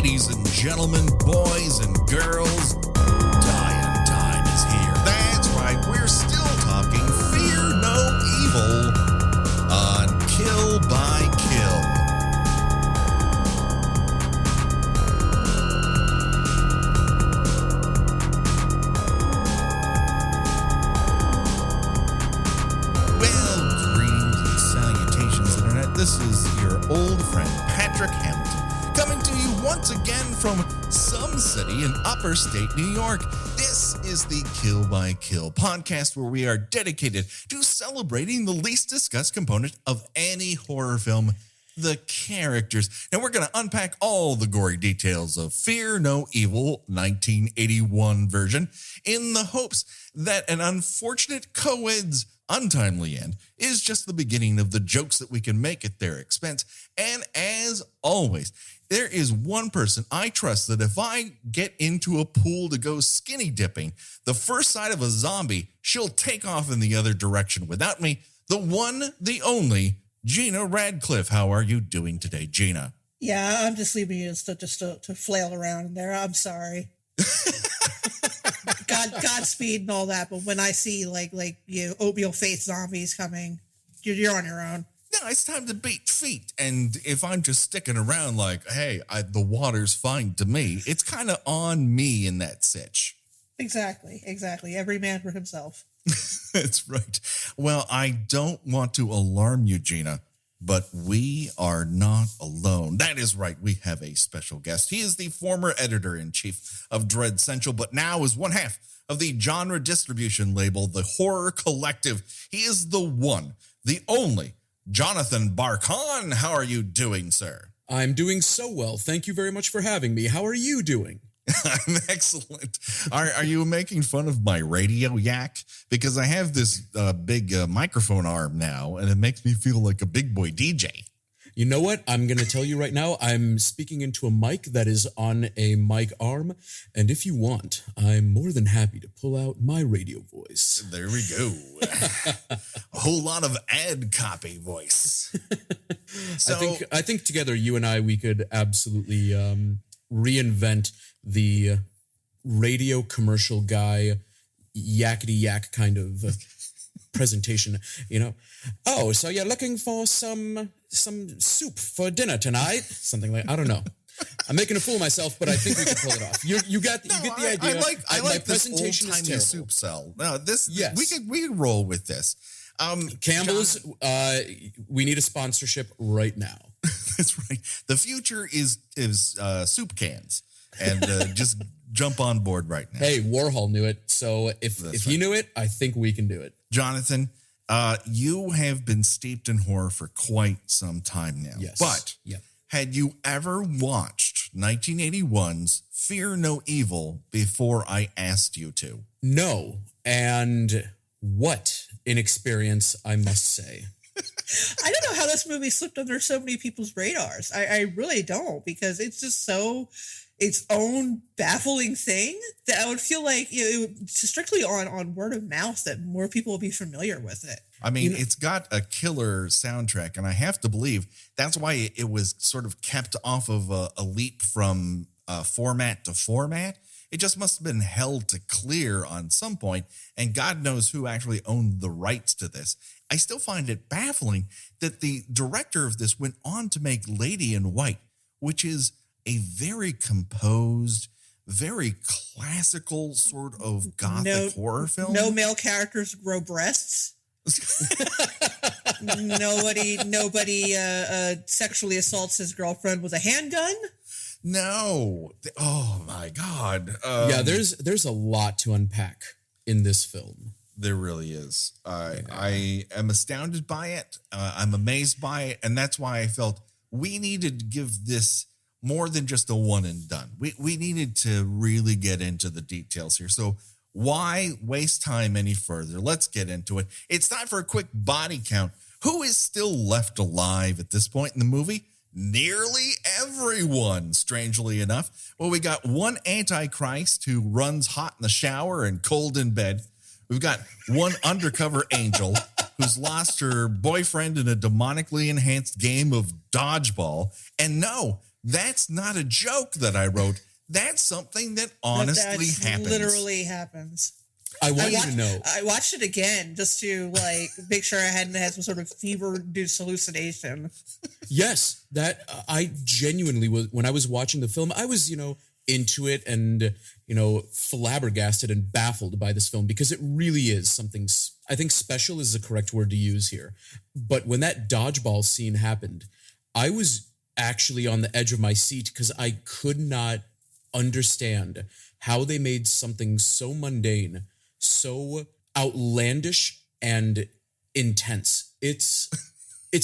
Ladies and gentlemen, boys and girls, Dying Time is here. That's right, we're still talking Fear No Evil on Kill by Kill. Well, greetings and salutations, Internet. This is your old friend, Patrick Hamilton, coming to you once again from some city in upstate New York. This is the Kill by Kill podcast, where we are dedicated to celebrating the least discussed component of any horror film, the characters. Now we're going to unpack all the gory details of Fear No Evil 1981 version in the hopes that an unfortunate co-ed's untimely end is just the beginning of the jokes that we can make at their expense. And as always, there is one person I trust that if I get into a pool to go skinny dipping, the first sight of a zombie, she'll take off in the other direction without me. The one, the only, Gina Radcliffe. How are you doing today, Gina? Yeah, I'm just leaving you to flail around in there. I'm sorry. Godspeed and all that, but when I see like oatmeal face zombies coming, you're on your own. No, it's time to beat feet. And if I'm just sticking around like, hey, the water's fine to me, it's kind of on me in that sitch. Exactly. Every man for himself. That's right. Well, I don't want to alarm you, Gina, but we are not alone. That is right. We have a special guest. He is the former editor-in-chief of Dread Central, but now is one half of the genre distribution label, The Horror Collective. He is the one, the only, Jonathan Barkan. How are you doing, sir? I'm doing so well. Thank you very much for having me. How are you doing? I'm excellent. Are you making fun of my radio yak? Because I have this big microphone arm now, and it makes me feel like a big boy DJ. You know what? I'm going to tell you right now, I'm speaking into a mic that is on a mic arm, and if you want, I'm more than happy to pull out my radio voice. There we go. A whole lot of ad copy voice. So, I think together, you and I, we could absolutely reinvent the radio commercial guy yakety yak kind of presentation, you know. Oh, so you're looking for some soup for dinner tonight? Something like, I don't know. I'm making a fool of myself, but I think we can pull it off. You get the idea. I like my this presentation is old-timey terrible. soup cell. No, Yes. we could roll with this. Campbell's, we need a sponsorship right now. That's right. The future is soup cans, and just jump on board right now. Hey, Warhol knew it, so if he knew it, I think we can do it. Jonathan, you have been steeped in horror for quite some time now. Yes. But had you ever watched 1981's Fear No Evil before I asked you to? No, and what an experience, I must say. I don't know how this movie slipped under so many people's radars. I really don't, because it's just so its own baffling thing that I would feel like it's strictly on word of mouth that more people will be familiar with it. I mean, it's got a killer soundtrack, and I have to believe that's why it was sort of kept off of a leap from format to format. It just must have been held to clear on some point, and God knows who actually owned the rights to this. I still find it baffling that the director of this went on to make Lady in White, which is a very composed, very classical sort of gothic horror film. No male characters grow breasts. Nobody sexually assaults his girlfriend with a handgun. No. Oh my God. There's a lot to unpack in this film. There really is. I am astounded by it. I'm amazed by it. And that's why I felt we needed to give this more than just a one and done. We needed to really get into the details here. So why waste time any further? Let's get into it. It's time for a quick body count. Who is still left alive at this point in the movie? Nearly everyone, strangely enough. Well, we got one antichrist who runs hot in the shower and cold in bed. We've got one undercover angel who's lost her boyfriend in a demonically enhanced game of dodgeball. And no, That's not a joke that I wrote. That's something that honestly happens. Literally happens. I want you to know. I watched it again just to like make sure I hadn't had some sort of fever-induced hallucination. Yes, that I genuinely was, when I was watching the film, I was, into it and, flabbergasted and baffled by this film because it really is something, I think special is the correct word to use here. But when that dodgeball scene happened, I was actually on the edge of my seat because I could not understand how they made something so mundane so outlandish and intense. It's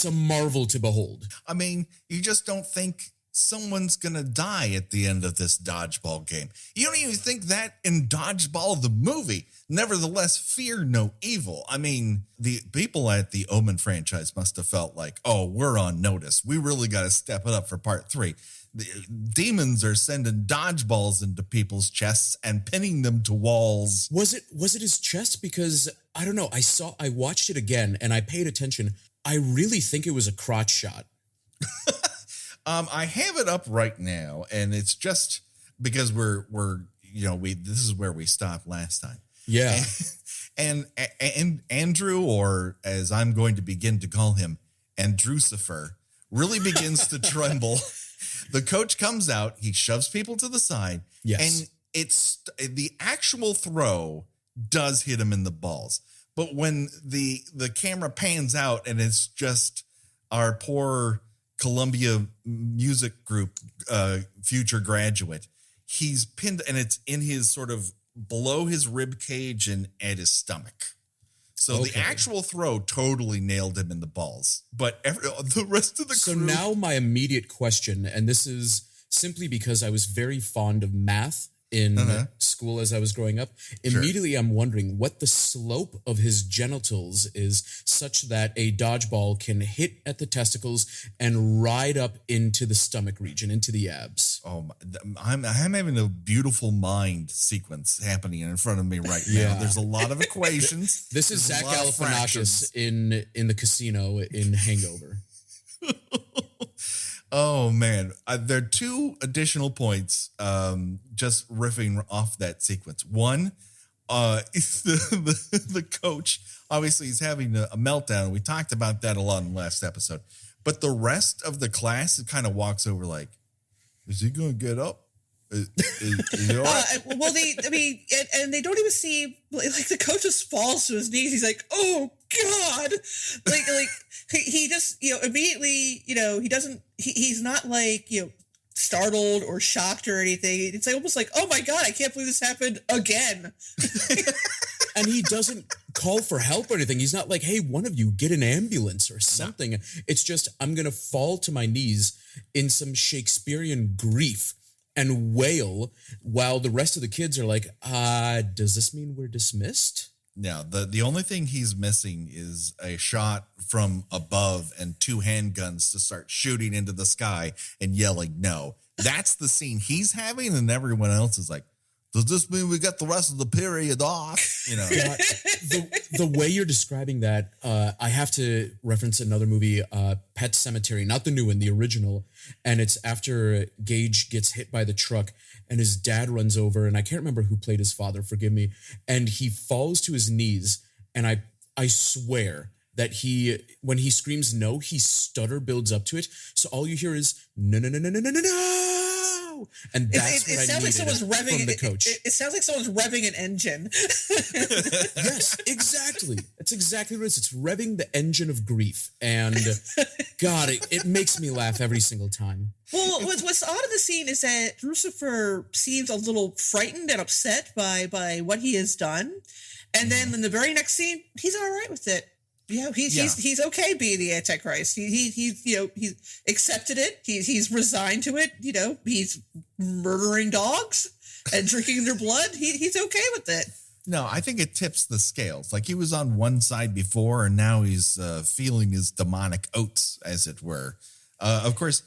a marvel to behold. I mean, you just don't think someone's gonna die at the end of this dodgeball game. You don't even think that in Dodgeball the movie. Nevertheless, fear no evil. I mean, the people at the Omen franchise must have felt like, oh, we're on notice. We really got to step it up for part 3. The demons are sending dodgeballs into people's chests and pinning them to walls. Was it his chest? Because I don't know. I watched it again and I paid attention. I really think it was a crotch shot. I have it up right now, and it's just because we're this is where we stopped last time. Yeah. And Andrew, or as I'm going to begin to call him, Andrewcifer, really begins to tremble. The coach comes out, he shoves people to the side, yes, and it's the actual throw does hit him in the balls. But when the camera pans out and it's just our poor Columbia music group future graduate, he's pinned, and it's in his sort of below his rib cage and at his stomach. So the actual throw totally nailed him in the balls, but the rest of the crew. So now my immediate question, and this is simply because I was very fond of math in school as I was growing up. Immediately I'm wondering what the slope of his genitals is such that a dodgeball can hit at the testicles and ride up into the stomach region, into the abs. Oh, I'm having a beautiful mind sequence happening in front of me right now. Yeah. There's a lot of equations. This is Zach Galifianakis in the casino in Hangover. Oh, man. There are 2 additional points just riffing off that sequence. One, the coach, obviously, he's having a meltdown. We talked about that a lot in the last episode. But the rest of the class, it kind of walks over like, is he going to get up? Is he all right? Well, and they don't even see, like the coach just falls to his knees. He's like, oh, God. Like he just, immediately, he doesn't, he's not like, startled or shocked or anything. It's like, almost like, oh my God, I can't believe this happened again. And he doesn't call for help or anything. He's not like, hey, one of you get an ambulance or something. No. It's just, I'm going to fall to my knees in some Shakespearean grief and wail while the rest of the kids are like, does this mean we're dismissed? No, the only thing he's missing is a shot from above and 2 handguns to start shooting into the sky and yelling no. That's the scene he's having, and everyone else is like, does this mean we got the rest of the period off? The way you're describing that, I have to reference another movie, Pet Sematary, not the new one, the original. And it's after Gage gets hit by the truck and his dad runs over, and I can't remember who played his father, forgive me. And he falls to his knees, and I swear that when he screams no, he stutter builds up to it. So all you hear is no, no, no, no, no, no, no, no. And that's what I needed from the coach. It sounds like someone's revving an engine. Yes, exactly. That's exactly what it is. It's revving the engine of grief. And God, it makes me laugh every single time. Well, what's odd in the scene is that Lucifer seems a little frightened and upset by what he has done. And then in the very next scene, he's all right with it. He's okay being the Antichrist. He's accepted it. He's resigned to it. He's murdering dogs and drinking their blood. He's okay with it. No, I think it tips the scales. Like he was on one side before, and now he's feeling his demonic oats, as it were. Of course,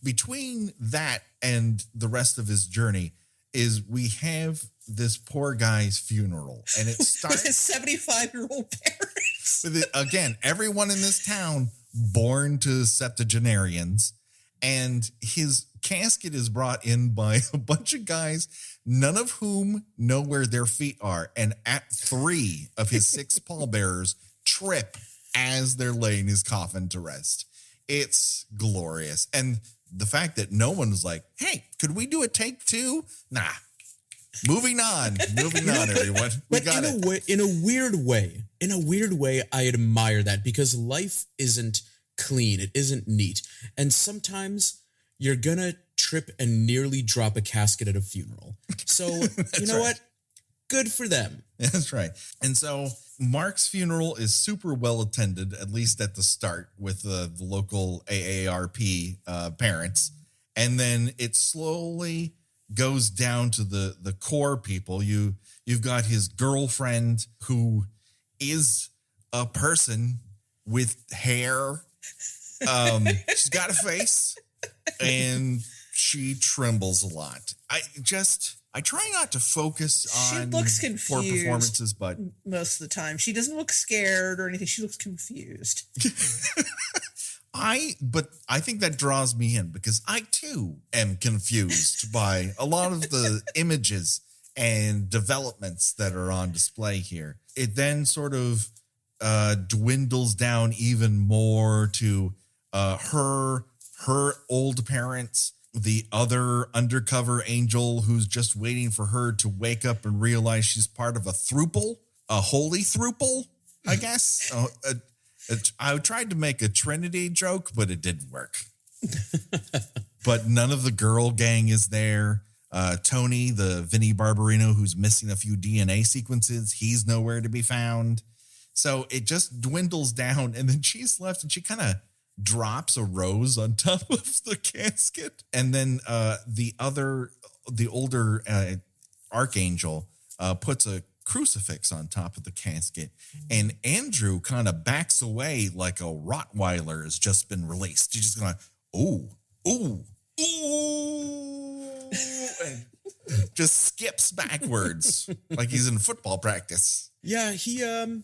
between that and the rest of his journey is we have this poor guy's funeral, and it starts with his 75-year-old parents. Again, everyone in this town born to septuagenarians, and his casket is brought in by a bunch of guys, none of whom know where their feet are. And at 3 of his 6 pallbearers trip as they're laying his coffin to rest. It's glorious. And the fact that no one was like, hey, could we do a take 2? Nah. Moving on, everyone. We got it. In a weird way, I admire that, because life isn't clean. It isn't neat. And sometimes you're gonna trip and nearly drop a casket at a funeral. So, you know what? Good for them. That's right. And so Mark's funeral is super well attended, at least at the start, with the local AARP parents. And then it slowly goes down to the core people. You've got his girlfriend, who is a person with hair. She's got a face, and she trembles a lot. I try not to focus on she looks confused poor performances, but most of the time she doesn't look scared or anything. She looks confused. But I think that draws me in, because I too am confused by a lot of the images and developments that are on display here. It then sort of dwindles down even more to her old parents, the other undercover angel who's just waiting for her to wake up and realize she's part of a throuple, a holy throuple, I guess. I tried to make a Trinity joke, but it didn't work. But none of the girl gang is there. Tony, the Vinnie Barbarino, who's missing a few DNA sequences, he's nowhere to be found. So it just dwindles down, and then she's left, and she kind of drops a rose on top of the casket. And then the older archangel puts a crucifix on top of the casket, and Andrew kind of backs away like a Rottweiler has just been released. He's just going, ooh, and just skips backwards like he's in football practice. Yeah, he, again,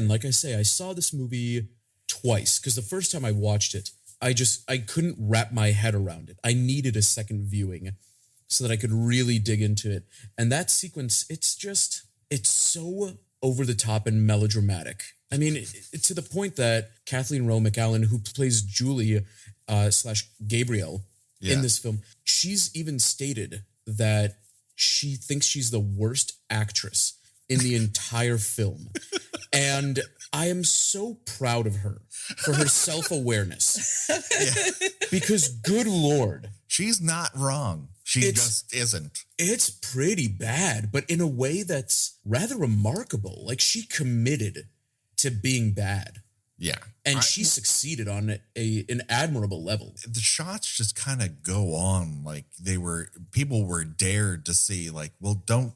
like I say, I saw this movie twice, because the first time I watched it, I couldn't wrap my head around it. I needed a second viewing so that I could really dig into it. And that sequence, it's so over the top and melodramatic. I mean, to the point that Kathleen Rowe McAllen, who plays Julie / Gabrielle in this film, she's even stated that she thinks she's the worst actress in the entire film. And I am so proud of her for her self-awareness. Because good Lord, she's not wrong. She just isn't. It's pretty bad, but in a way that's rather remarkable. Like, she committed to being bad. Yeah. And she succeeded on an admirable level. The shots just kind of go on like people were dared to see, like, well, don't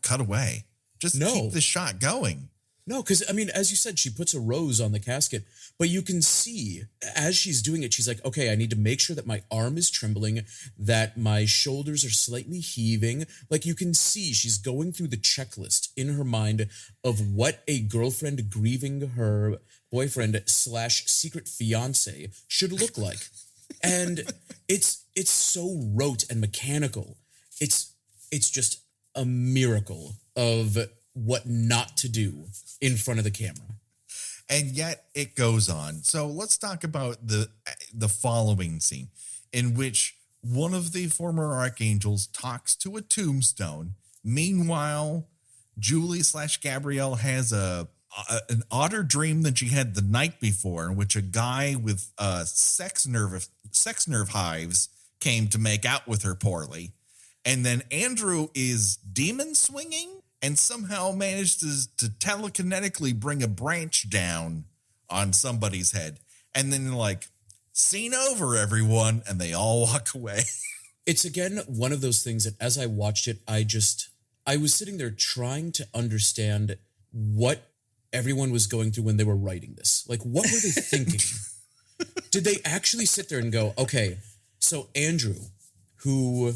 cut away. Just keep the shot going. No, because, I mean, as you said, she puts a rose on the casket, but you can see as she's doing it, she's like, okay, I need to make sure that my arm is trembling, that my shoulders are slightly heaving. Like, you can see she's going through the checklist in her mind of what a girlfriend grieving her boyfriend / secret fiance should look like. And it's so rote and mechanical. It's just a miracle of what not to do in front of the camera. And yet it goes on. So let's talk about the following scene, in which one of the former archangels talks to a tombstone. Meanwhile, Julie / Gabrielle has an odder dream than she had the night before, in which a guy with sex nerve hives came to make out with her poorly. And then Andrew is demon swinging and somehow managed to telekinetically bring a branch down on somebody's head. And then like, scene over, everyone. And they all walk away. It's, again, one of those things that as I watched it, I was sitting there trying to understand what everyone was going through when they were writing this. Like, what were they thinking? Did they actually sit there and go, okay, so Andrew, who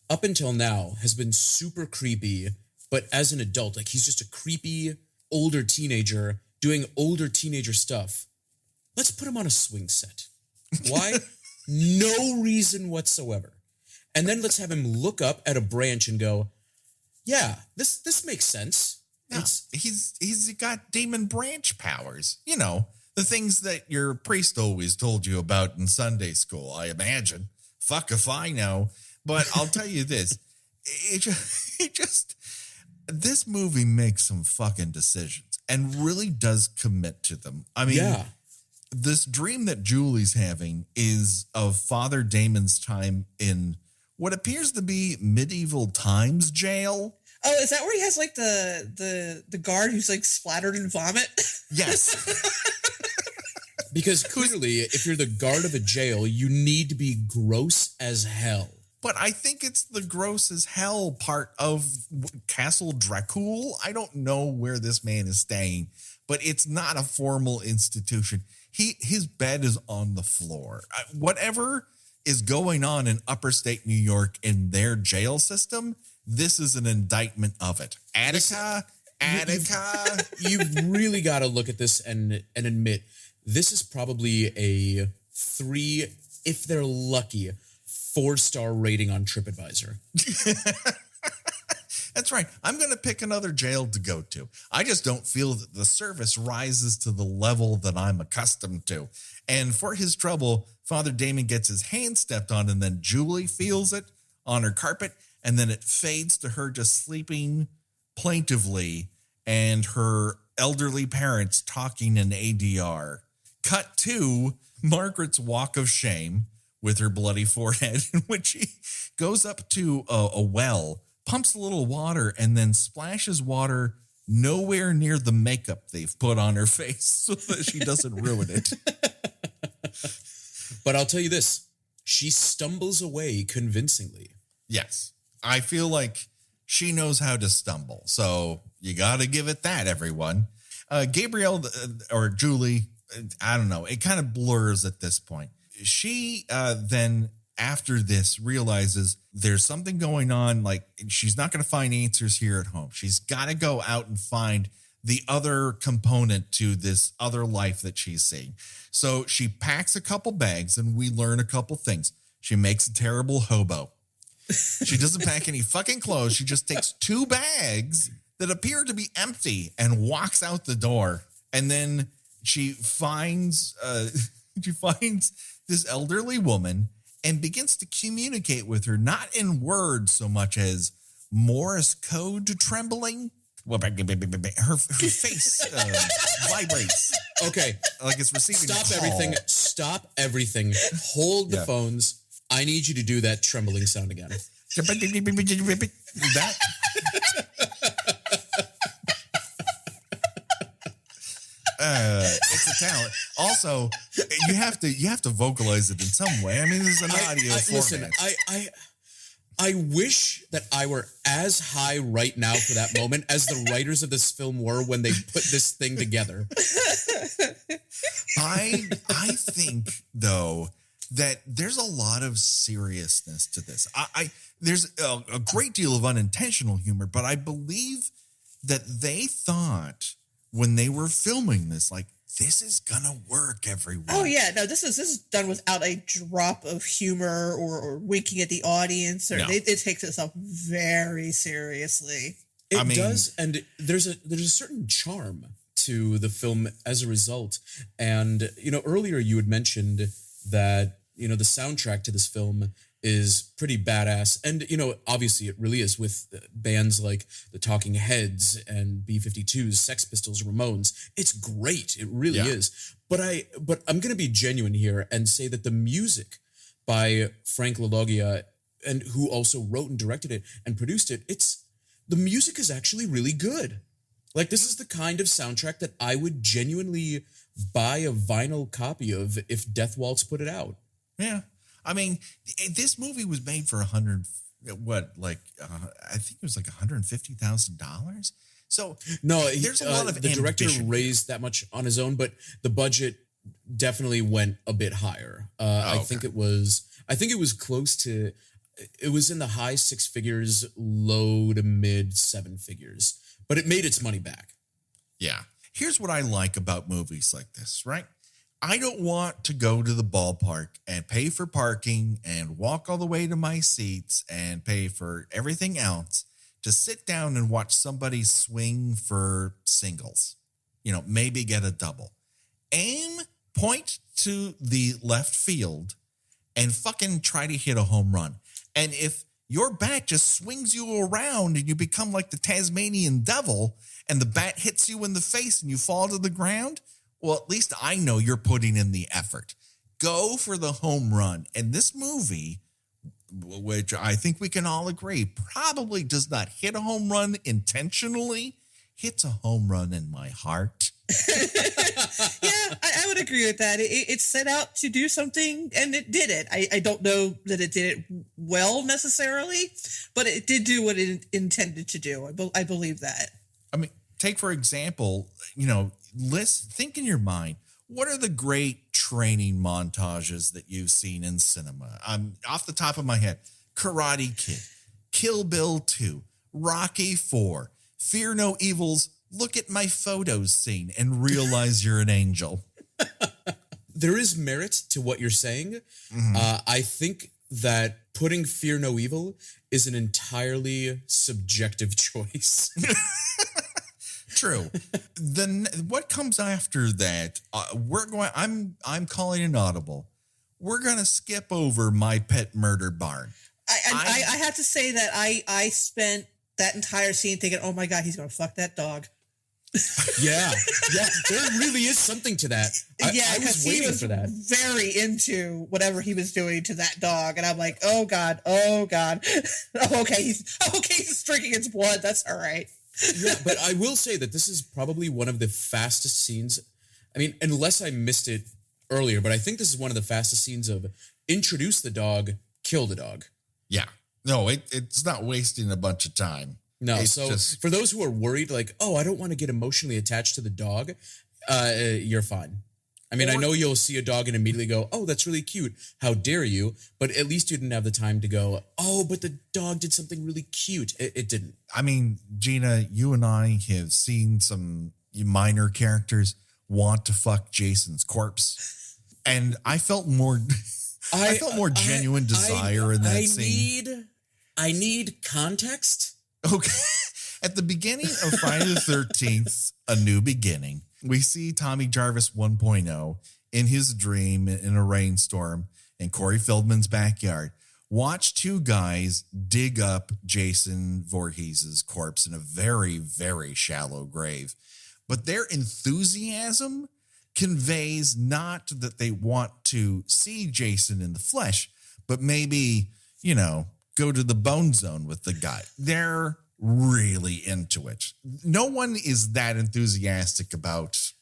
up until now has been super creepy, but as an adult, like, he's just a creepy older teenager doing older teenager stuff. Let's put him on a swing set. Why? No reason whatsoever. And then let's have him look up at a branch and go, yeah, this makes sense. No, he's got demon branch powers. You know, the things that your priest always told you about in Sunday school, I imagine. Fuck if I know. But I'll tell you this. This movie makes some fucking decisions and really does commit to them. I mean, this dream that Julie's having is of Father Damon's time in what appears to be medieval times jail. Oh, is that where he has like the guard who's like splattered in vomit? Yes. Because clearly, if you're the guard of a jail, you need to be gross as hell. But I think it's the gross as hell part of Castle Dracul. I don't know where this man is staying, but it's not a formal institution. His bed is on the floor. Whatever is going on in upper state New York in their jail system, this is an indictment of it. Attica. You've really got to look at this and admit this is probably a 3, if they're lucky, 4-star rating on TripAdvisor. That's right. I'm going to pick another jail to go to. I just don't feel that the service rises to the level that I'm accustomed to. And for his trouble, Father Damon gets his hand stepped on, and then Julie feels it on her carpet, and then it fades to her just sleeping plaintively and her elderly parents talking in ADR. Cut to Margaret's walk of shame with her bloody forehead, in which she goes up to a well, pumps a little water, and then splashes water nowhere near the makeup they've put on her face so that she doesn't ruin it. But I'll tell you this, she stumbles away convincingly. Yes. I feel like she knows how to stumble. So you got to give it that, everyone. Gabrielle or Julie, I don't know. It kind of blurs at this point. She then, after this, realizes there's something going on. Like, she's not going to find answers here at home. She's got to go out and find the other component to this other life that she's seeing. So she packs a couple bags, and we learn a couple things. She makes a terrible hobo. She doesn't pack any fucking clothes. She just takes 2 bags that appear to be empty and walks out the door. And then she finds this elderly woman and begins to communicate with her, not in words so much as Morse code trembling. Her face vibrates. Okay. Like it's receiving a call. Stop everything. Hold the phones. I need you to do that trembling sound again. That. It's a talent. Also, you have to vocalize it in some way. I mean, this is an audio format. Listen, I wish that I were as high right now for that moment as the writers of this film were when they put this thing together. I think though that there's a lot of seriousness to this. There's a great deal of unintentional humor, but I believe that they thought when they were filming this, like, this is gonna work, everyone. Oh yeah, no, this is done without a drop of humor or winking at the audience. Or it takes itself very seriously. It does, and there's a certain charm to the film as a result. And earlier you had mentioned that the soundtrack to this film is pretty badass. And, obviously it really is, with bands like the Talking Heads and B-52s, Sex Pistols, Ramones. It's great. It really is. But I'm going to be genuine here and say that the music by Frank LaLoggia, and who also wrote and directed it and produced it, the music is actually really good. Like, this is the kind of soundtrack that I would genuinely buy a vinyl copy of if Death Waltz put it out. Yeah. I mean, this movie was made for I think it was like $150,000. So no, there's a lot of the director raised that much on his own, but the budget definitely went a bit higher. I think it was close to, it was in the high 6 figures, low to mid 7 figures, but it made its money back. Yeah. Here's what I like about movies like this, right? I don't want to go to the ballpark and pay for parking and walk all the way to my seats and pay for everything else to sit down and watch somebody swing for singles. Maybe get a double. Aim, point to the left field and fucking try to hit a home run. And if your bat just swings you around and you become like the Tasmanian devil and the bat hits you in the face and you fall to the ground, well, at least I know you're putting in the effort. Go for the home run. And this movie, which I think we can all agree, probably does not hit a home run intentionally, hits a home run in my heart. Yeah, I would agree with that. It set out to do something, and it did it. I don't know that it did it well necessarily, but it did do what it intended to do. I believe that. I mean, take for example, think in your mind, what are the great training montages that you've seen in cinema? Off the top of my head, Karate Kid, Kill Bill 2, Rocky 4, Fear No Evil's Look at My Photos scene and realize you're an angel. There is merit to what you're saying. Mm-hmm. I think that putting Fear No Evil is an entirely subjective choice. True. Then what comes after that? I'm calling an audible. We're gonna skip over My Pet Murder Barn. I have to say that I spent that entire scene thinking, oh my God, he's gonna fuck that dog. Yeah, there really is something to that. I was waiting for that. Very into whatever he was doing to that dog, and I'm like, oh God. Okay, he's drinking its blood. That's all right. Yeah, but I will say that this is probably one of the fastest scenes. I mean, unless I missed it earlier, but I think this is one of the fastest scenes of introduce the dog, kill the dog. Yeah. No, it's not wasting a bunch of time. No, it's so for those who are worried, like, oh, I don't want to get emotionally attached to the dog, you're fine. I mean, I know you'll see a dog and immediately go, oh, that's really cute. How dare you? But at least you didn't have the time to go, oh, but the dog did something really cute. It didn't. I mean, Gina, you and I have seen some minor characters want to fuck Jason's corpse. And I felt more genuine desire in that scene. I need context. Okay. At the beginning of Friday the 13th, A New Beginning, we see Tommy Jarvis 1.0 in his dream in a rainstorm in Corey Feldman's backyard. Watch two guys dig up Jason Voorhees' corpse in a very, very shallow grave. But their enthusiasm conveys not that they want to see Jason in the flesh, but maybe, go to the bone zone with the guy. They're really into it. No one is that enthusiastic about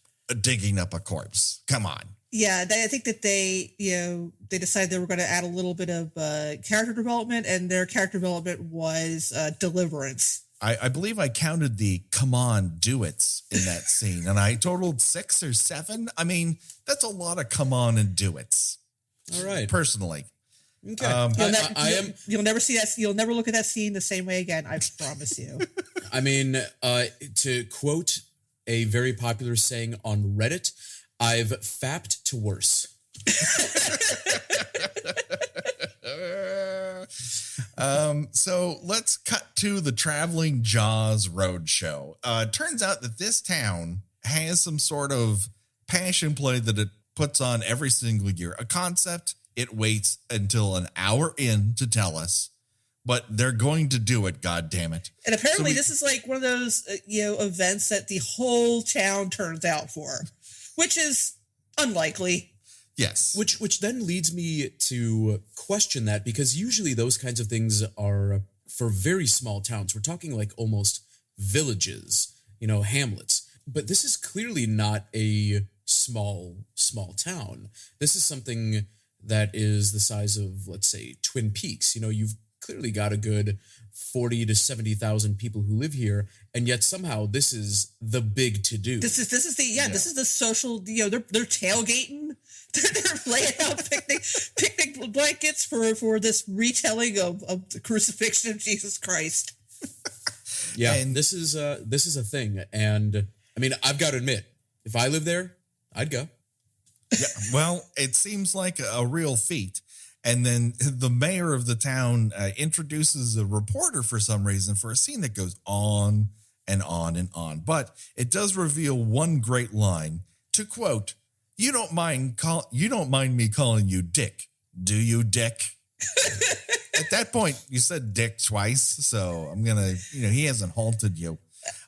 digging up a corpse. Come on. Yeah, I think that they decided they were going to add a little bit of character development, and their character development was deliverance. I believe I counted the come on, do it's in that scene, and I totaled 6 or 7. I mean, that's a lot of come on and do it's. All right. Personally. Okay. You'll never see that. You'll never look at that scene the same way again. I promise you. I mean, to quote a very popular saying on Reddit, I've fapped to worse. So let's cut to the Traveling Jaws Roadshow. Turns out that this town has some sort of passion play that it puts on every single year. A concept it waits until an hour in to tell us, but they're going to do it, God damn it. And apparently this is like one of those, events that the whole town turns out for, which is unlikely. Yes. Which then leads me to question that, because usually those kinds of things are for very small towns. We're talking like almost villages, hamlets. But this is clearly not a small town. This is something that is the size of, let's say, Twin Peaks. You've clearly got a good 40 to 70,000 people who live here, and yet somehow this is the big to do. This is the social. They're tailgating. They're laying out picnic blankets for this retelling of the crucifixion of Jesus Christ. Yeah, and this is a thing, and I mean, I've got to admit, if I lived there, I'd go. Yeah, well, it seems like a real feat. And then the mayor of the town introduces a reporter for some reason for a scene that goes on and on and on. But it does reveal one great line. To quote, you don't mind me calling you Dick, do you, Dick? At that point, you said Dick twice, so I'm gonna, he hasn't halted you.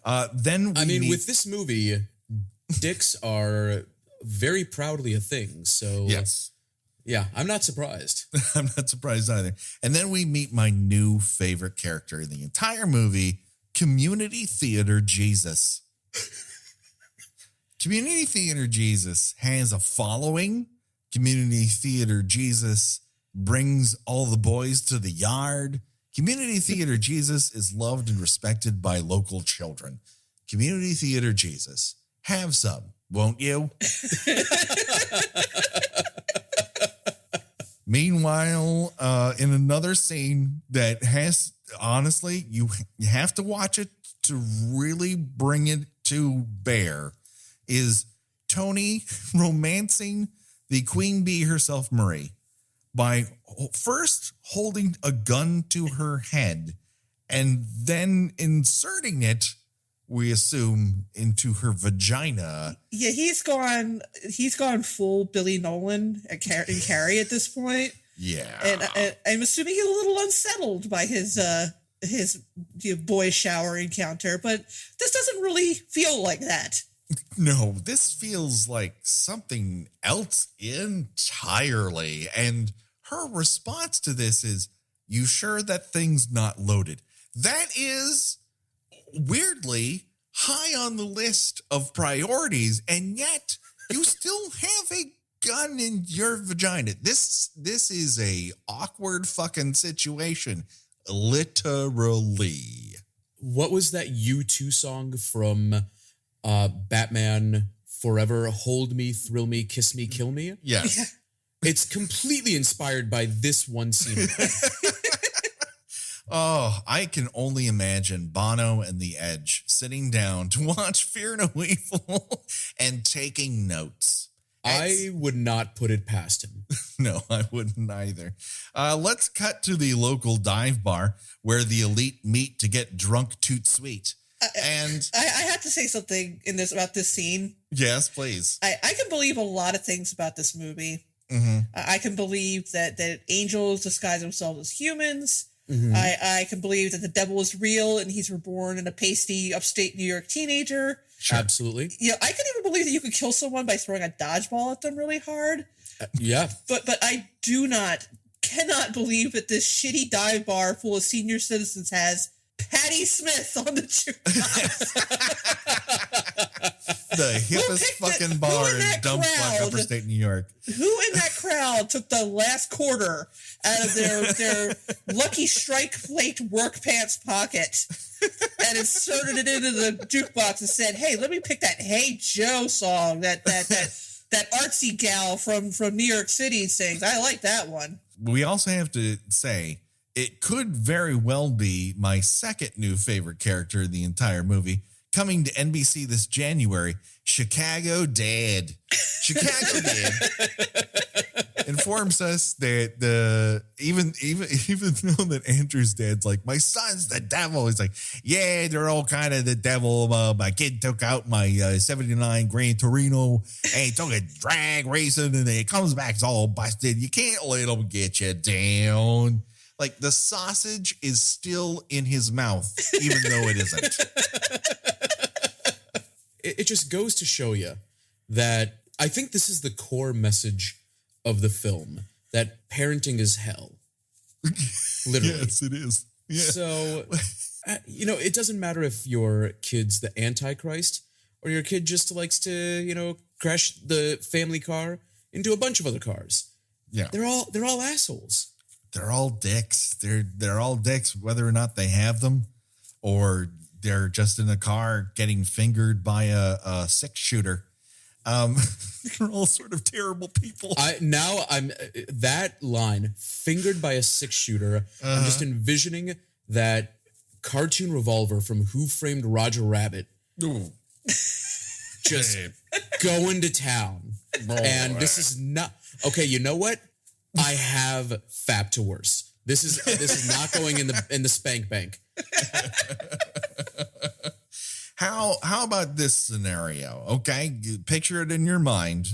With this movie, dicks are very proudly a thing. So yes. Yeah, I'm not surprised. I'm not surprised either. And then we meet my new favorite character in the entire movie, Community Theater Jesus. Community Theater Jesus has a following. Community Theater Jesus brings all the boys to the yard. Community Theater Jesus is loved and respected by local children. Community Theater Jesus, have some, won't you? Meanwhile, in another scene that has, honestly, you have to watch it to really bring it to bear, is Tony romancing the queen bee herself, Marie, by first holding a gun to her head and then inserting it, we assume, into her vagina. Yeah, he's gone full Billy Nolan in Carrie at this point. Yeah. And I'm assuming he's a little unsettled by his boy shower encounter, but this doesn't really feel like that. No, this feels like something else entirely. And her response to this is, you sure that thing's not loaded? That is weirdly high on the list of priorities, and yet you still have a gun in your vagina. This is a awkward fucking situation, literally. What was that U2 song from Batman Forever? Hold me, thrill me, kiss me, kill me? Yes. Yeah. It's completely inspired by this one scene. Oh, I can only imagine Bono and The Edge sitting down to watch Fear No Evil and taking notes. I would not put it past him. No, I wouldn't either. Let's cut to the local dive bar where the elite meet to get drunk toot sweet. And I have to say something about this scene. Yes, please. I can believe a lot of things about this movie. Mm-hmm. I can believe that angels disguise themselves as humans. Mm-hmm. I can believe that the devil is real and he's reborn in a pasty upstate New York teenager. Sure. Absolutely. Yeah, I can even believe that you could kill someone by throwing a dodgeball at them really hard. Yeah. But I cannot believe that this shitty dive bar full of senior citizens has Patti Smith on the jukebox. The hippest fucking bar in Dumpfuck, upstate New York. Who in that crowd took the last quarter out of their Lucky Strike flaked work pants pocket and inserted it into the jukebox and said, "Hey, let me pick that Hey Joe song that artsy gal from New York City sings. I like that one." We also have to say, it could very well be my second new favorite character in the entire movie. Coming to NBC this January, Chicago Dad. Chicago Dad informs us that even though that Andrew's dad's like, my son's the devil. He's like, yeah, they're all kind of the devil. My kid took out my 79 Gran Torino and he took a drag racing and then it comes back, it's all busted. You can't let him get you down. Like, the sausage is still in his mouth, even though it isn't. It just goes to show you that I think this is the core message of the film, that parenting is hell. Literally. Yes, it is. Yeah. So, it doesn't matter if your kid's the Antichrist or your kid just likes to, crash the family car into a bunch of other cars. Yeah. They're all assholes. They're all dicks. They're all dicks, whether or not they have them or they're just in a car getting fingered by a six-shooter. They're all sort of terrible people. I'm that line, fingered by a six-shooter. I'm just envisioning that cartoon revolver from Who Framed Roger Rabbit. Ooh. Just going to town. And this is not okay. You know what? I have fap to worse. This is not going in the spank bank. How about this scenario? Okay, picture it in your mind,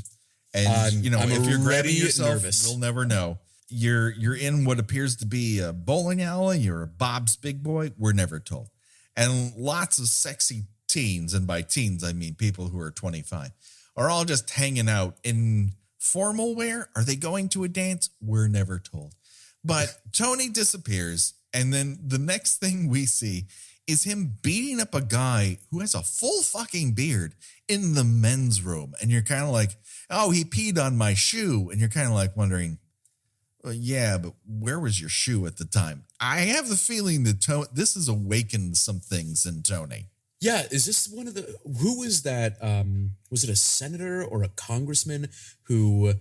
and if you're grabbing yourself, nervous. You'll never know. You're in what appears to be a bowling alley. You're a Bob's Big Boy. We're never told, and lots of sexy teens, and by teens I mean people who are 25, are all just hanging out in formal wear. Are they going to a dance? We're never told. But Tony disappears, and then the next thing we see is him beating up a guy who has a full fucking beard in the men's room. And you're kind of like, oh, he peed on my shoe. And you're kind of like wondering, well, yeah, but where was your shoe at the time? I have the feeling that this has awakened some things in Tony. Yeah, is this one of the, who was that, was it a senator or a congressman who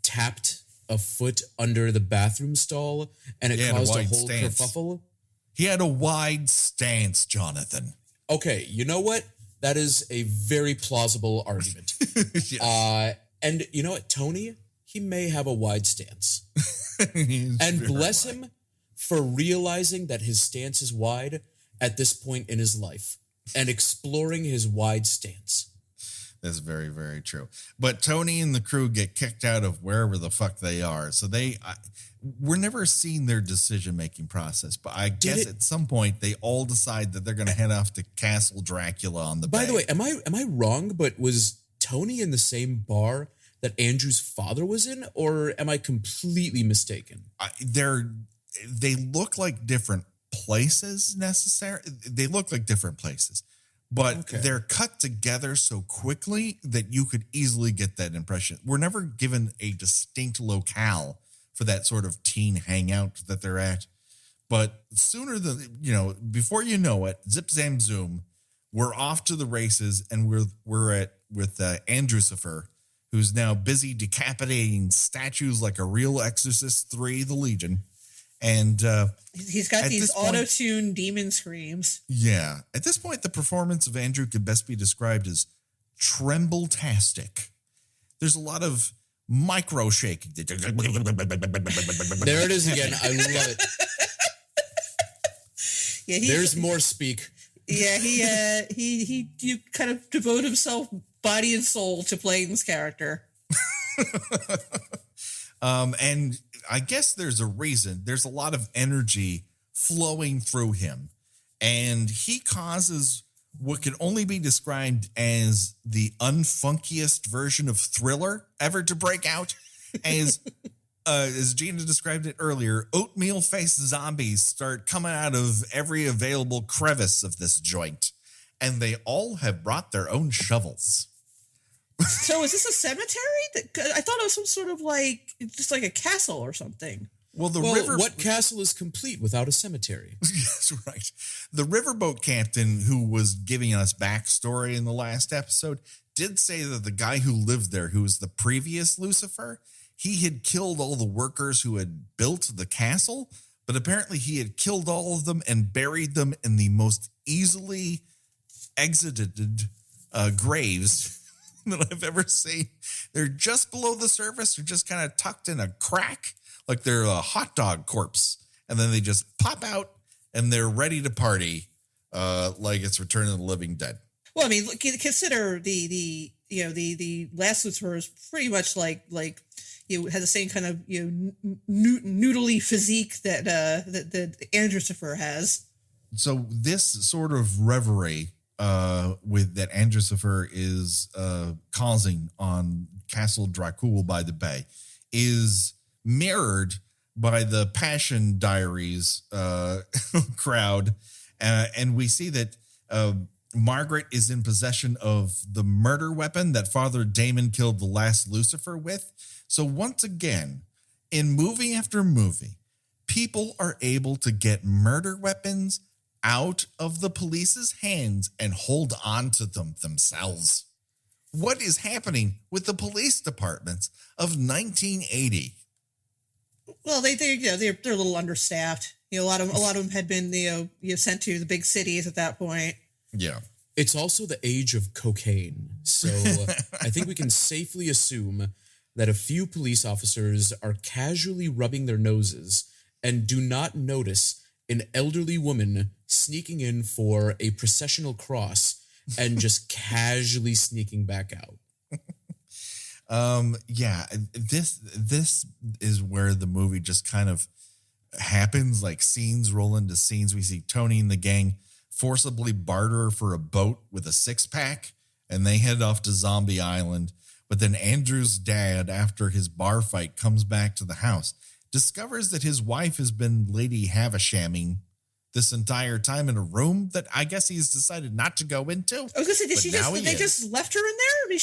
tapped a foot under the bathroom stall and it caused a whole kerfuffle? He had a wide stance, Jonathan. Okay, you know what? That is a very plausible argument. Yes. And you know what? Tony, he may have a wide stance. And bless him for realizing that his stance is wide at this point in his life and exploring his wide stance. That's very, very true. But Tony and the crew get kicked out of wherever the fuck they are. So we're never seeing their decision-making process. But I guess at some point they all decide that they're going to head off to Castle Dracula on the bay. By the way, am I wrong? But was Tony in the same bar that Andrew's father was in? Or am I completely mistaken? They look like different places necessarily. They look like different places. But they're cut together so quickly that you could easily get that impression. We're never given a distinct locale for that sort of teen hangout that they're at. But sooner than, before you know it, zip, zam, zoom, we're off to the races, and we're with Andrucifer, who's now busy decapitating statues like a real Exorcist 3, the Legion. And he's got these auto-tuned demon screams. Yeah. At this point, the performance of Andrew could best be described as tremble-tastic. There's a lot of micro shaking. There it is again. I love it. Yeah, there's more speak. Yeah, he kind of devoted himself body and soul to playing this character. And I guess there's a reason. There's a lot of energy flowing through him, and he causes what can only be described as the unfunkiest version of Thriller ever to break out. As Gina described it earlier, oatmeal-faced zombies start coming out of every available crevice of this joint, and they all have brought their own shovels. So is this a cemetery? I thought it was some sort of just like a castle or something. Well, what castle is complete without a cemetery? That's right. The riverboat captain who was giving us backstory in the last episode did say that the guy who lived there, who was the previous Lucifer, he had killed all the workers who had built the castle, but apparently he had killed all of them and buried them in the most easily exited graves that I've ever seen. They're just below the surface. They're just kind of tucked in a crack, like they're a hot dog corpse. And then they just pop out and they're ready to party like it's Return of the Living Dead. Well, I mean, consider the last Lucifer is pretty much like has the same kind of noodly physique that Andrucifer has. So this sort of reverie with that Andrucifer is causing on Castle Dracula by the Bay is mirrored by the Passion Diaries crowd. And we see that Margaret is in possession of the murder weapon that Father Damon killed the last Lucifer with. So once again, in movie after movie, people are able to get murder weapons out of the police's hands and hold on to them themselves. What is happening with the police departments of 1980? Well, they're a little understaffed. A lot of them had been sent to the big cities at that point. Yeah. It's also the age of cocaine. So I think we can safely assume that a few police officers are casually rubbing their noses and do not notice an elderly woman sneaking in for a processional cross and just casually sneaking back out. Yeah, this is where the movie just kind of happens. Like scenes roll into scenes. We see Tony and the gang forcibly barter for a boat with a 6-pack, and they head off to Zombie Island. But then Andrew's dad, after his bar fight, comes back to the house, discovers that his wife has been Lady Havishamming this entire time in a room that I guess he's decided not to go into. I was gonna say, they just left her in there? I mean,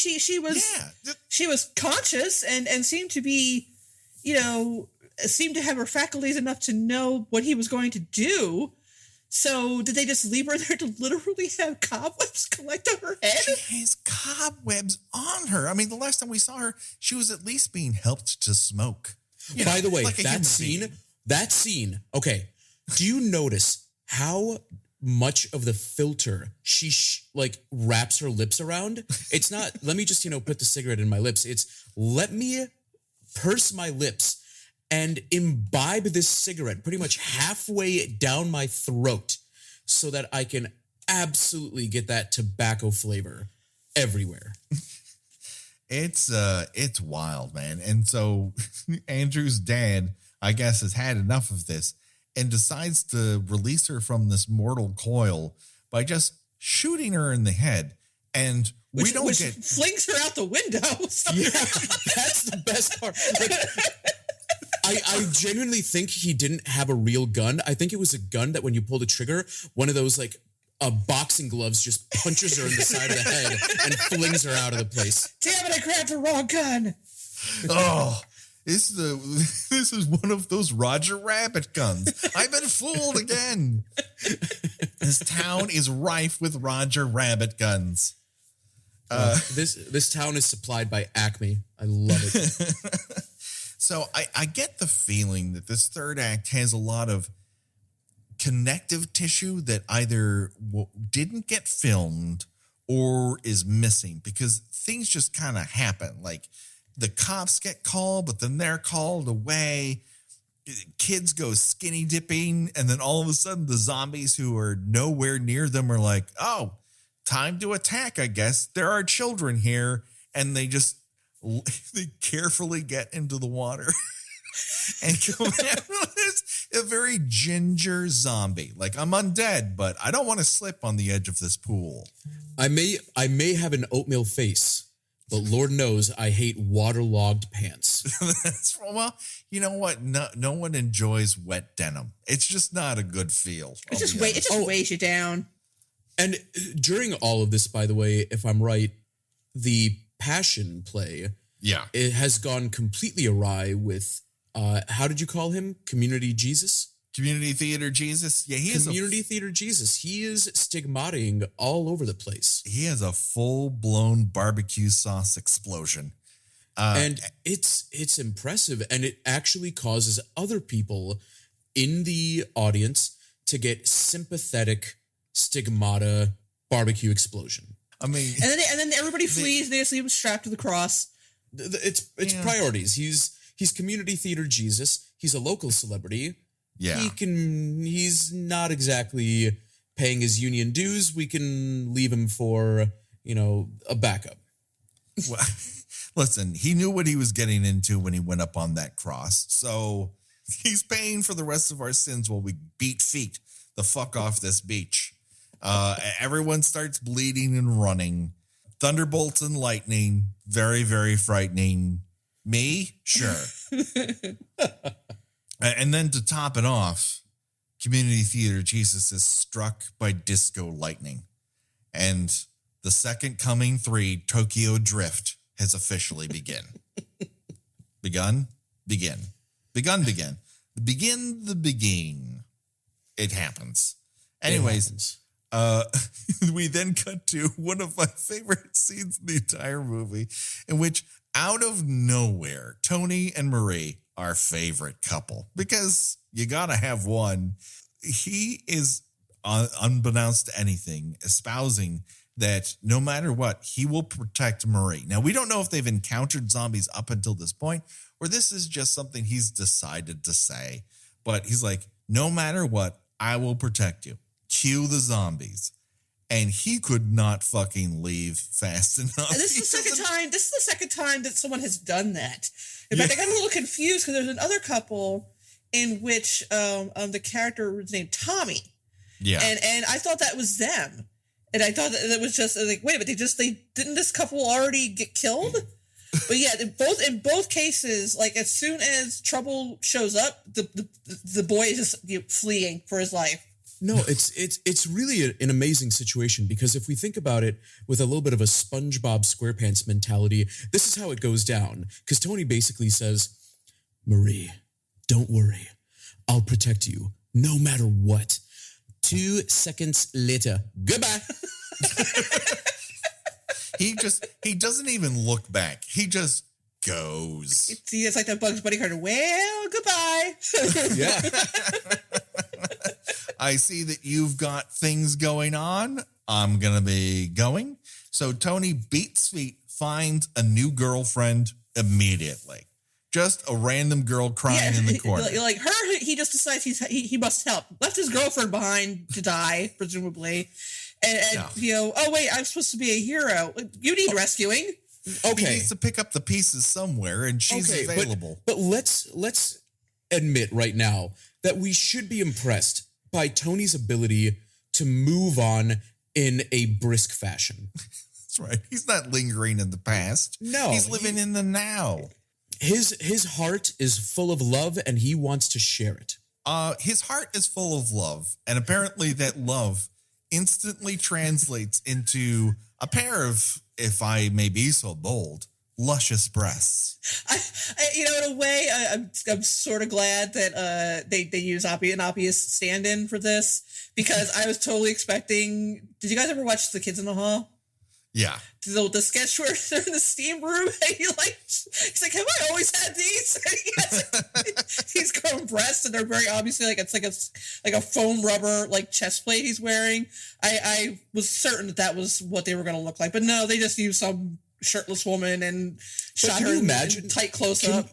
she was conscious and seemed to be, seemed to have her faculties enough to know what he was going to do. So did they just leave her there to literally have cobwebs collect on her head? She has cobwebs on her. I mean, the last time we saw her, she was at least being helped to smoke. By the way, like that scene, okay. Do you notice how much of the filter she wraps her lips around? It's not, let me just, put the cigarette in my lips. It's let me purse my lips and imbibe this cigarette pretty much halfway down my throat so that I can absolutely get that tobacco flavor everywhere. It's wild, man. And so Andrew's dad, I guess, has had enough of this and decides to release her from this mortal coil by just shooting her in the head. And which flings her out the window. Yeah, that's the best part. I genuinely think he didn't have a real gun. I think it was a gun that when you pull the trigger, one of those boxing gloves just punches her in the side of the head and flings her out of the place. Damn it, I grabbed the wrong gun. Oh, this is one of those Roger Rabbit guns. I've been fooled again. This town is rife with Roger Rabbit guns. This town is supplied by Acme. I love it. So I get the feeling that this third act has a lot of connective tissue that either didn't get filmed or is missing because things just kind of happen. Like the cops get called, but then they're called away. Kids go skinny dipping. And then all of a sudden the zombies who are nowhere near them are like, oh, time to attack, I guess. There are children here. And they carefully get into the water and come out with a very ginger zombie. Like, I'm undead, but I don't want to slip on the edge of this pool. I may have an oatmeal face, but Lord knows I hate waterlogged pants. Well, you know what? No one enjoys wet denim. It's just not a good feel. It just weighs you down. And during all of this, by the way, if I'm right, the Passion play, it has gone completely awry with how did you call him? Community Jesus? Community Theater Jesus? Yeah, he is Community Theater Jesus. He is stigmating all over the place. He has a full-blown barbecue sauce explosion. And it's impressive, and it actually causes other people in the audience to get sympathetic stigmata barbecue explosion. I mean, and then everybody flees. They just leave him strapped to the cross. It's priorities. He's Community Theater Jesus. He's a local celebrity. Yeah, he's not exactly paying his union dues. We can leave him for a backup. Well, listen, he knew what he was getting into when he went up on that cross. So he's paying for the rest of our sins while we beat feet the fuck off this beach. Everyone starts bleeding and running. Thunderbolts and lightning. Very, very frightening. Me? Sure. And then to top it off, Community Theater Jesus is struck by disco lightning. And the Second Coming 3 Tokyo Drift has officially begun. Begin. It happens. Anyways, we then cut to one of my favorite scenes in the entire movie, in which out of nowhere, Tony and Marie, our favorite couple, because you gotta have one. He is, unbeknownst to anything, espousing that no matter what, he will protect Marie. Now, we don't know if they've encountered zombies up until this point, or this is just something he's decided to say. But he's like, no matter what, I will protect you. Cue the zombies. And he could not fucking leave fast enough. And this is the second time that someone has done that. In fact, I got a little confused because there's another couple in which the character was named Tommy. Yeah. And I thought that was them. And I thought that it was just like, wait, but they didn't this couple already get killed? But yeah, in both cases, like as soon as trouble shows up, the boy is just fleeing for his life. No, it's really an amazing situation, because if we think about it with a little bit of a SpongeBob SquarePants mentality, this is how it goes down. Because Tony basically says, Marie, don't worry. I'll protect you no matter what. 2 seconds later, goodbye. He doesn't even look back. He just goes. It's like that Bugs Bunny card. Well, goodbye. Yeah. I see that you've got things going on. I'm going to be going. So Tony beats feet, finds a new girlfriend immediately. Just a random girl crying in the corner. Like her, he just decides he must help. Left his girlfriend behind to die, presumably. And oh wait, I'm supposed to be a hero. You need rescuing. Okay. He needs to pick up the pieces somewhere, and she's available. But let's admit right now that we should be impressed by Tony's ability to move on in a brisk fashion. That's right. He's not lingering in the past. No. He's living in the now. His heart is full of love, and he wants to share it. His heart is full of love, and apparently that love instantly translates into a pair of, if I may be so bold, luscious breasts. In a way, I'm sort of glad that they use an obvious stand-in for this, because I was totally expecting. Did you guys ever watch The Kids in the Hall? Yeah. The sketch where they're in the steam room, and he's like, have I always had these? And he's grown breasts, and they're very obviously it's like a foam rubber chest plate he's wearing. I was certain that was what they were going to look like, but no, they just used some shirtless woman and shot her in tight close up.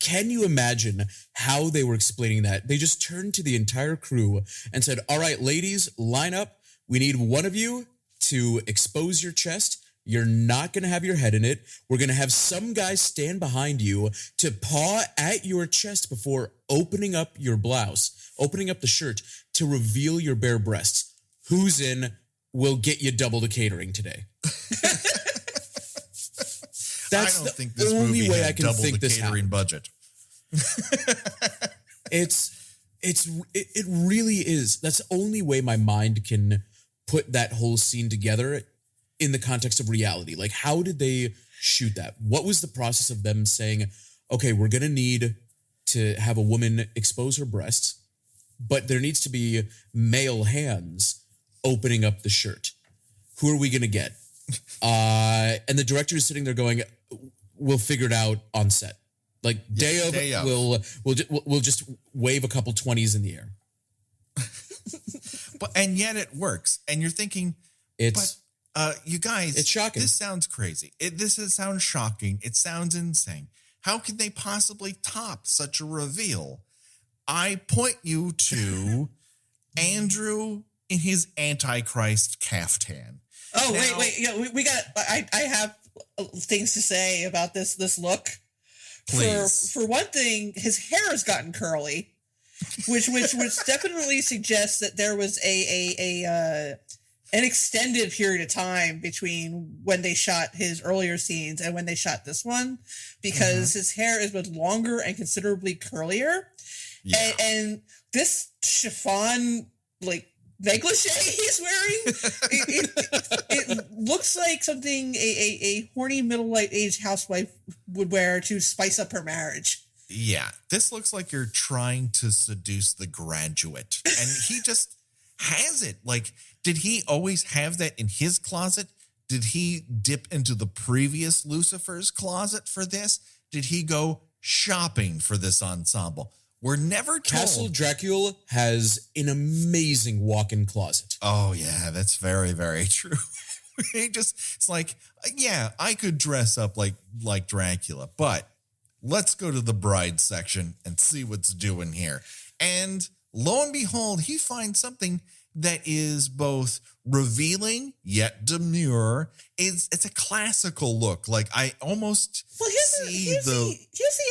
Can you imagine how they were explaining that? They just turned to the entire crew and said, all right, ladies, line up. We need one of you to expose your chest. You're not going to have your head in it. We're going to have some guy stand behind you to paw at your chest before opening up your blouse, opening up the shirt to reveal your bare breasts. Who's in? We'll get you double the catering today. That's I don't think this movie had double the catering budget. It really is. That's the only way my mind can put that whole scene together in the context of reality. Like, how did they shoot that? What was the process of them saying, okay, we're going to need to have a woman expose her breasts, but there needs to be male hands opening up the shirt. Who are we going to get? And the director is sitting there going, we'll figure it out on set. Like, day of. We'll just wave a couple 20s in the air. And yet it works. And you're thinking, you guys, it's shocking. This sounds crazy. This sounds shocking. It sounds insane. How can they possibly top such a reveal? I point you to Andrew in his Antichrist caftan. Oh, now, wait. We got. I have things to say about this look. Please. For one thing, his hair has gotten curly, which definitely suggests that there was an extended period of time between when they shot his earlier scenes and when they shot this one, because his hair is both longer and considerably curlier. Yeah. And this chiffon negligee he's wearing, it looks like something a horny middle-aged housewife would wear to spice up her marriage. Yeah, this looks like you're trying to seduce the graduate, and he just has it. Like, did he always have that in his closet? Did he dip into the previous Lucifer's closet for this? Did he go shopping for this ensemble? We're never told. Castle Dracula has an amazing walk-in closet. Oh, yeah, that's very, very true. It's like, yeah, I could dress up like Dracula, but let's go to the bride section and see what's doing here. And lo and behold, he finds something that is both revealing yet demure. It's a classical look. Like I almost here's the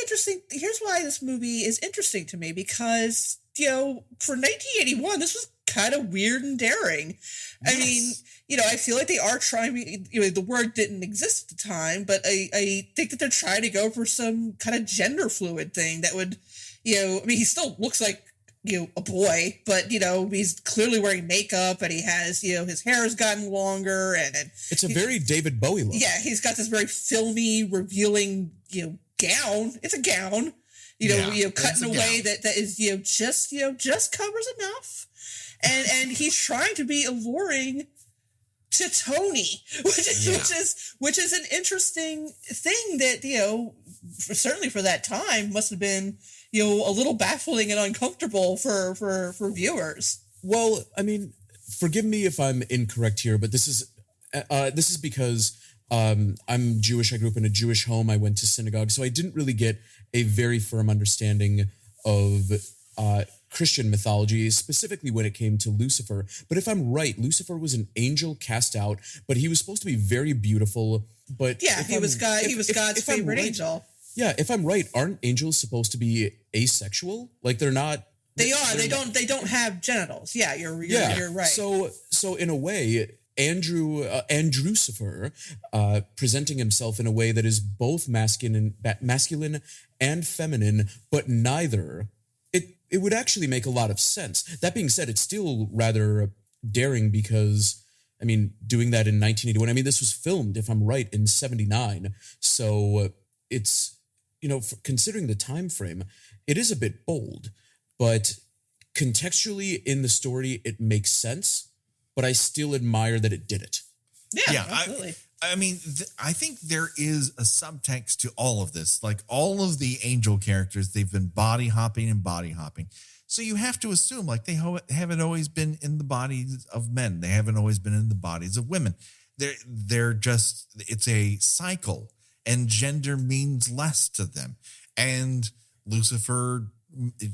interesting. Here's why this movie is interesting to me, because for 1981, this was kind of weird and daring. I mean, I feel like they are trying. The word didn't exist at the time, but I think that they're trying to go for some kind of gender fluid thing that would, I mean, he still looks like a boy, but he's clearly wearing makeup, and he has his hair has gotten longer, and it's a very David Bowie look. Yeah, he's got this very filmy, revealing gown. It's a gown, cut in a way that is just covers enough, and he's trying to be alluring to Tony, which is an interesting thing that certainly for that time must have been a little baffling and uncomfortable for viewers. Well, I mean, forgive me if I'm incorrect here, but this is because I'm Jewish. I grew up in a Jewish home. I went to synagogue, so I didn't really get a very firm understanding of Christian mythology, specifically when it came to Lucifer. But if I'm right, Lucifer was an angel cast out, but he was supposed to be very beautiful. But he was God's favorite angel. Yeah, if I'm right, aren't angels supposed to be asexual? Like they're not. They are. They don't have genitals. Yeah, you're right. So in a way, Andrucifer, presenting himself in a way that is both masculine and feminine, but neither. It would actually make a lot of sense. That being said, it's still rather daring because, I mean, doing that in 1981. I mean, this was filmed, if I'm right, in 79. So it's, considering the time frame, it is a bit bold, but contextually in the story, it makes sense. But I still admire that it did it. Yeah, absolutely. I mean, I think there is a subtext to all of this. Like all of the angel characters, they've been body hopping. So you have to assume like they haven't always been in the bodies of men. They haven't always been in the bodies of women. They're just, it's a cycle, and gender means less to them. And Lucifer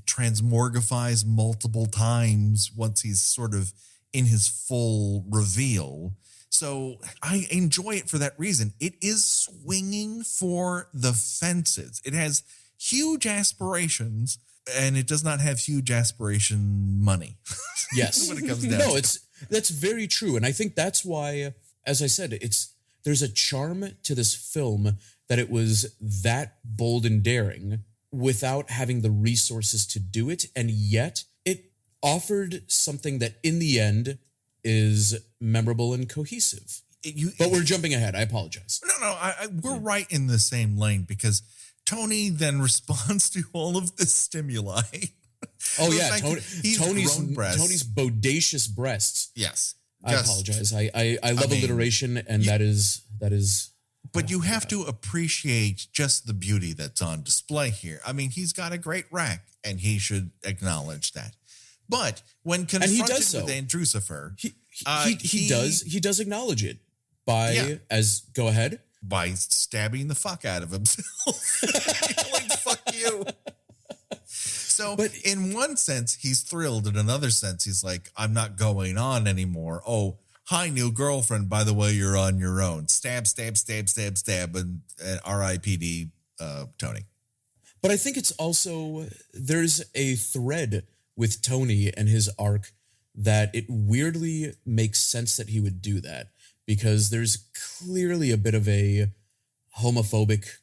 transmorgifies multiple times once he's sort of in his full reveal. So I enjoy it for that reason. It is swinging for the fences. It has huge aspirations, and it does not have huge aspiration money. Yes. When it comes down that's very true. And I think that's why, as I said, there's a charm to this film that it was that bold and daring without having the resources to do it. And yet it offered something that in the end is memorable and cohesive. But we're jumping ahead. I apologize. No, we're right in the same lane, because Tony then responds to all of this stimuli. Oh yeah, Tony's bodacious breasts. Yes, I apologize. I love alliteration, and that is. But you have to appreciate just the beauty that's on display here. I mean, he's got a great rack, and he should acknowledge that. But when confronted with Andrucifer, he does acknowledge it by go ahead, by stabbing the fuck out of himself. Like, fuck you. So, but in one sense, he's thrilled. In another sense, he's like, I'm not going on anymore. Oh, hi, new girlfriend. By the way, you're on your own. Stab, and R.I.P.D. Tony. But I think it's also, there's a thread with Tony and his arc that it weirdly makes sense that he would do that, because there's clearly a bit of a homophobic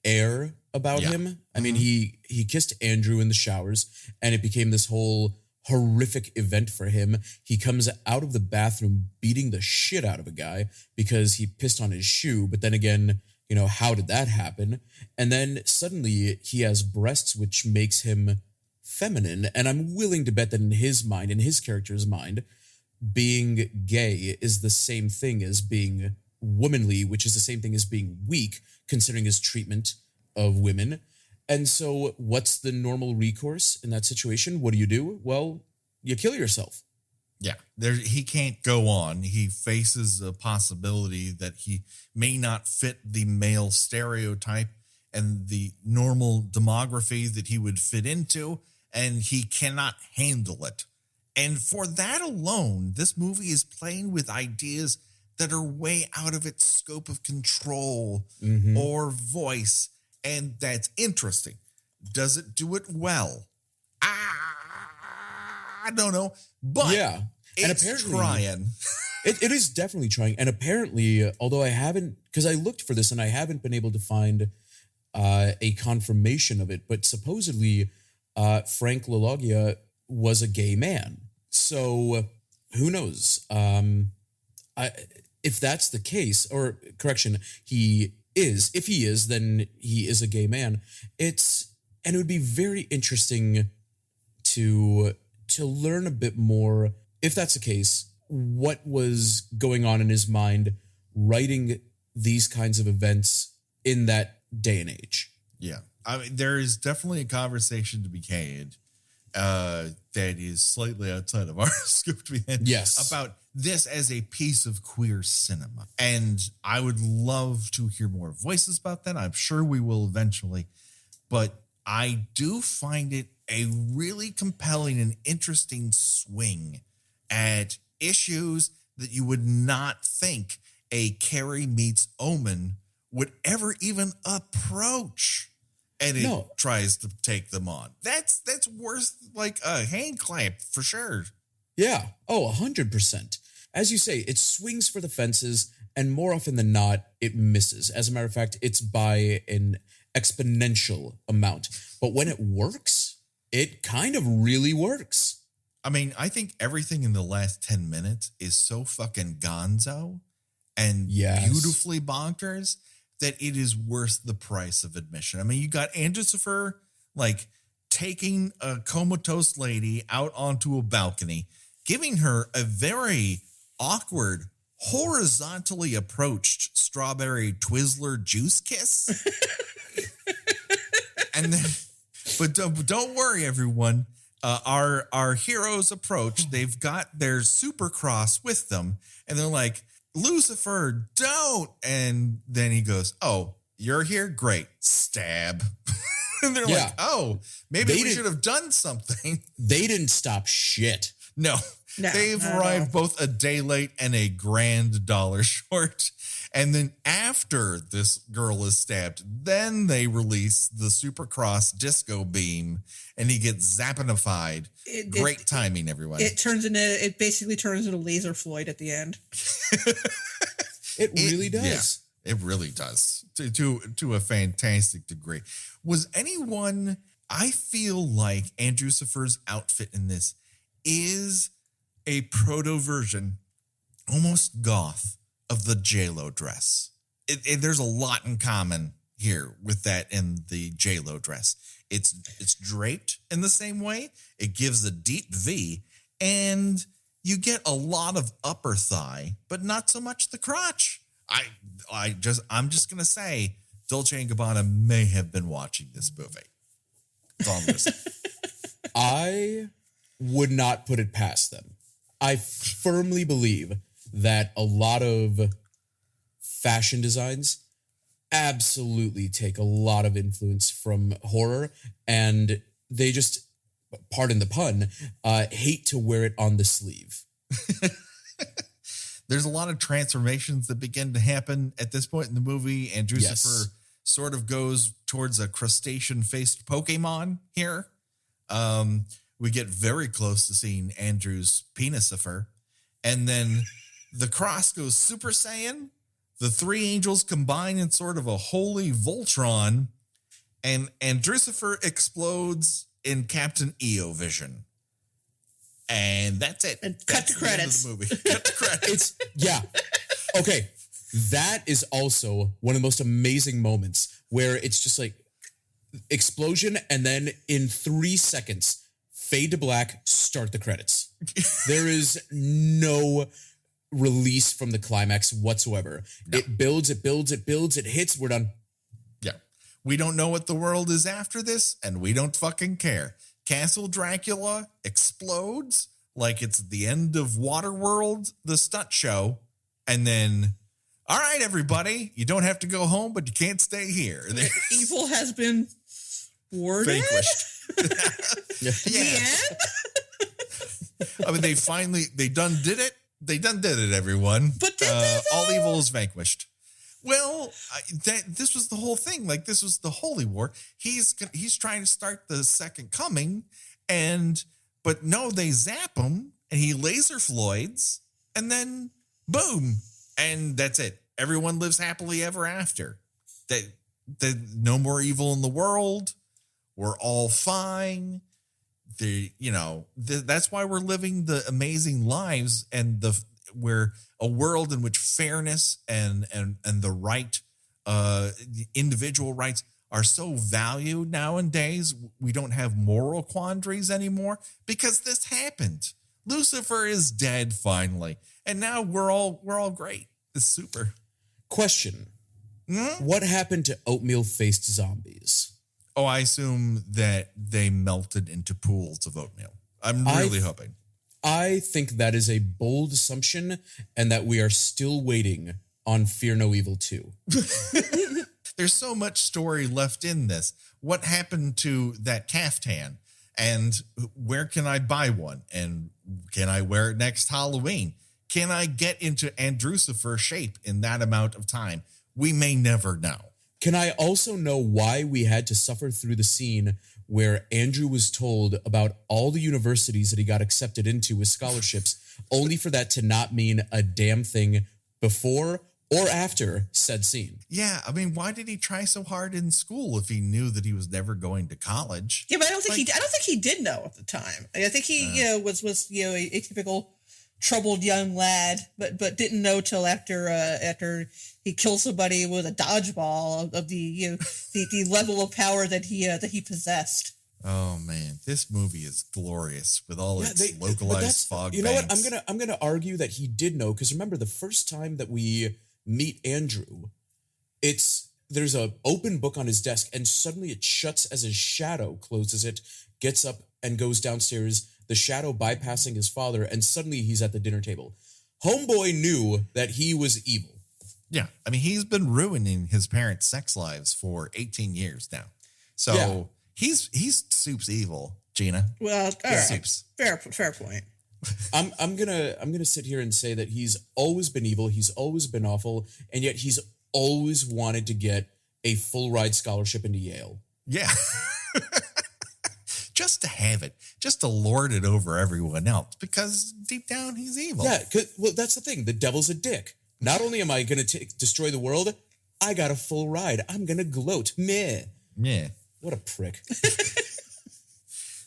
air about him. I mean, he kissed Andrew in the showers, and it became this whole horrific event for him. He comes out of the bathroom beating the shit out of a guy because he pissed on his shoe. But then again, how did that happen? And then suddenly he has breasts, which makes him feminine. And I'm willing to bet that in his mind, in his character's mind, being gay is the same thing as being womanly, which is the same thing as being weak, considering his treatment of women. And so what's the normal recourse in that situation? What do? Well, you kill yourself. Yeah, he can't go on. He faces a possibility that he may not fit the male stereotype and the normal demography that he would fit into, and he cannot handle it. And for that alone, this movie is playing with ideas that are way out of its scope of control or voice, and that's interesting. Does it do it well? I don't know, but yeah, and it's apparently trying. It is definitely trying, and apparently, although I haven't, because I looked for this and I haven't been able to find a confirmation of it, but supposedly Frank LaLoggia was a gay man. So who knows? If that's the case, or correction, he is. If he is, then he is a gay man. And it would be very interesting to learn a bit more, if that's the case, what was going on in his mind writing these kinds of events in that day and age. Yeah. I mean, there is definitely a conversation to be had that is slightly outside of our scope to be had. Yes. About this as a piece of queer cinema. And I would love to hear more voices about that. I'm sure we will eventually. But I do find it a really compelling and interesting swing at issues that you would not think a Carrie meets Omen would ever even approach. And it tries to take them on. That's worth like a hand clamp for sure. Yeah. Oh, 100%. As you say, it swings for the fences, and more often than not, it misses. As a matter of fact, it's by an exponential amount. But when it works, it kind of really works. I mean, I think everything in the last 10 minutes is so fucking gonzo and beautifully bonkers that it is worth the price of admission. I mean, you got Andrewsifer like taking a comatose lady out onto a balcony, giving her a very awkward, horizontally approached strawberry Twizzler juice kiss. And then, but don't worry, everyone. Our heroes approach. They've got their supercross with them, and they're like, Lucifer, don't. And then he goes, oh, you're here? Great. Stab. And they're like, oh, maybe we should have done something. They didn't stop shit. No. They've arrived both a day late and a $1,000 short. And then after this girl is stabbed, then they release the Supercross disco beam and he gets zappinified. Great timing, everyone. It basically turns into Laser Floyd at the end. It really does. Yeah, it really does to a fantastic degree. Was anyone, I feel like Andrewsifer's outfit in this is a proto version, almost goth, of the J-Lo dress. There's a lot in common here with that in the J-Lo dress. It's draped in the same way. It gives a deep V, and you get a lot of upper thigh, but not so much the crotch. I'm just gonna say, Dolce & Gabbana may have been watching this movie. That's all I'm gonna say. I would not put it past them. I firmly believe that a lot of fashion designs absolutely take a lot of influence from horror, and they just, pardon the pun, hate to wear it on the sleeve. There's a lot of transformations that begin to happen at this point in the movie. Andrewsifer sort of goes towards a crustacean-faced Pokemon here. We get very close to seeing Andrew's penisifer. And then the cross goes Super Saiyan. The three angels combine in sort of a holy Voltron. And Andrewsifer explodes in Captain EO vision. And that's it. And cut to credits. The movie. Cut to credits. Okay. That is also one of the most amazing moments where it's just like explosion, and then in 3 seconds, fade to black, start the credits. There is no release from the climax whatsoever. No. It builds, it hits, we're done. Yeah. We don't know what the world is after this, and we don't fucking care. Castle Dracula explodes. like it's the end of Waterworld, the stunt show, and then, all right, everybody, you don't have to go home, but you can't stay here. Evil has been thwarted. Vanquished. Yeah. The end? I mean, they done did it, everyone. But did they, though? All evil is vanquished. Well, this was the whole thing. Like, this was the Holy War. He's trying to start the second coming, but no, they zap him, and he laser Floyds, and then boom, and that's it. Everyone lives happily ever after. That no more evil in the world. We're all fine. That's why we're living the amazing lives, and we're a world in which fairness and the right, the individual rights are so valued nowadays. We don't have moral quandaries anymore because this happened. Lucifer is dead finally, and now we're all great. It's super. Question: What happened to oatmeal-faced zombies? Oh, I assume that they melted into pools of oatmeal. I'm really hoping. I think that is a bold assumption, and that we are still waiting on Fear No Evil 2. There's so much story left in this. What happened to that caftan? And where can I buy one? And can I wear it next Halloween? Can I get into Andrucifer shape in that amount of time? We may never know. Can I also know why we had to suffer through the scene where Andrew was told about all the universities that he got accepted into with scholarships, only for that to not mean a damn thing before or after said scene? Yeah, I mean, why did he try so hard in school if he knew that he was never going to college? Yeah, but I don't think he did know at the time. I think he was a typical troubled young lad, but didn't know till after he killed somebody with a dodgeball of the level of power that he possessed. Oh man, this movie is glorious with all its localized fog. You know what? I'm gonna argue that he did know, because remember the first time that we meet Andrew, there's a open book on his desk, and suddenly it shuts as his shadow closes it, gets up and goes downstairs, the shadow bypassing his father, and suddenly he's at the dinner table. Homeboy knew that he was evil. Yeah, I mean, he's been ruining his parents' sex lives for 18 years now. So he's Soup's evil, Gina. Well, all right. Soup's. Fair point. I'm gonna sit here and say that he's always been evil, he's always been awful, and yet he's always wanted to get a full ride scholarship into Yale. Yeah. Just to have it, just to lord it over everyone else, because deep down he's evil. Yeah, well, that's the thing. The devil's a dick. Not only am I going to destroy the world, I got a full ride. I'm going to gloat. Meh. Yeah. What a prick.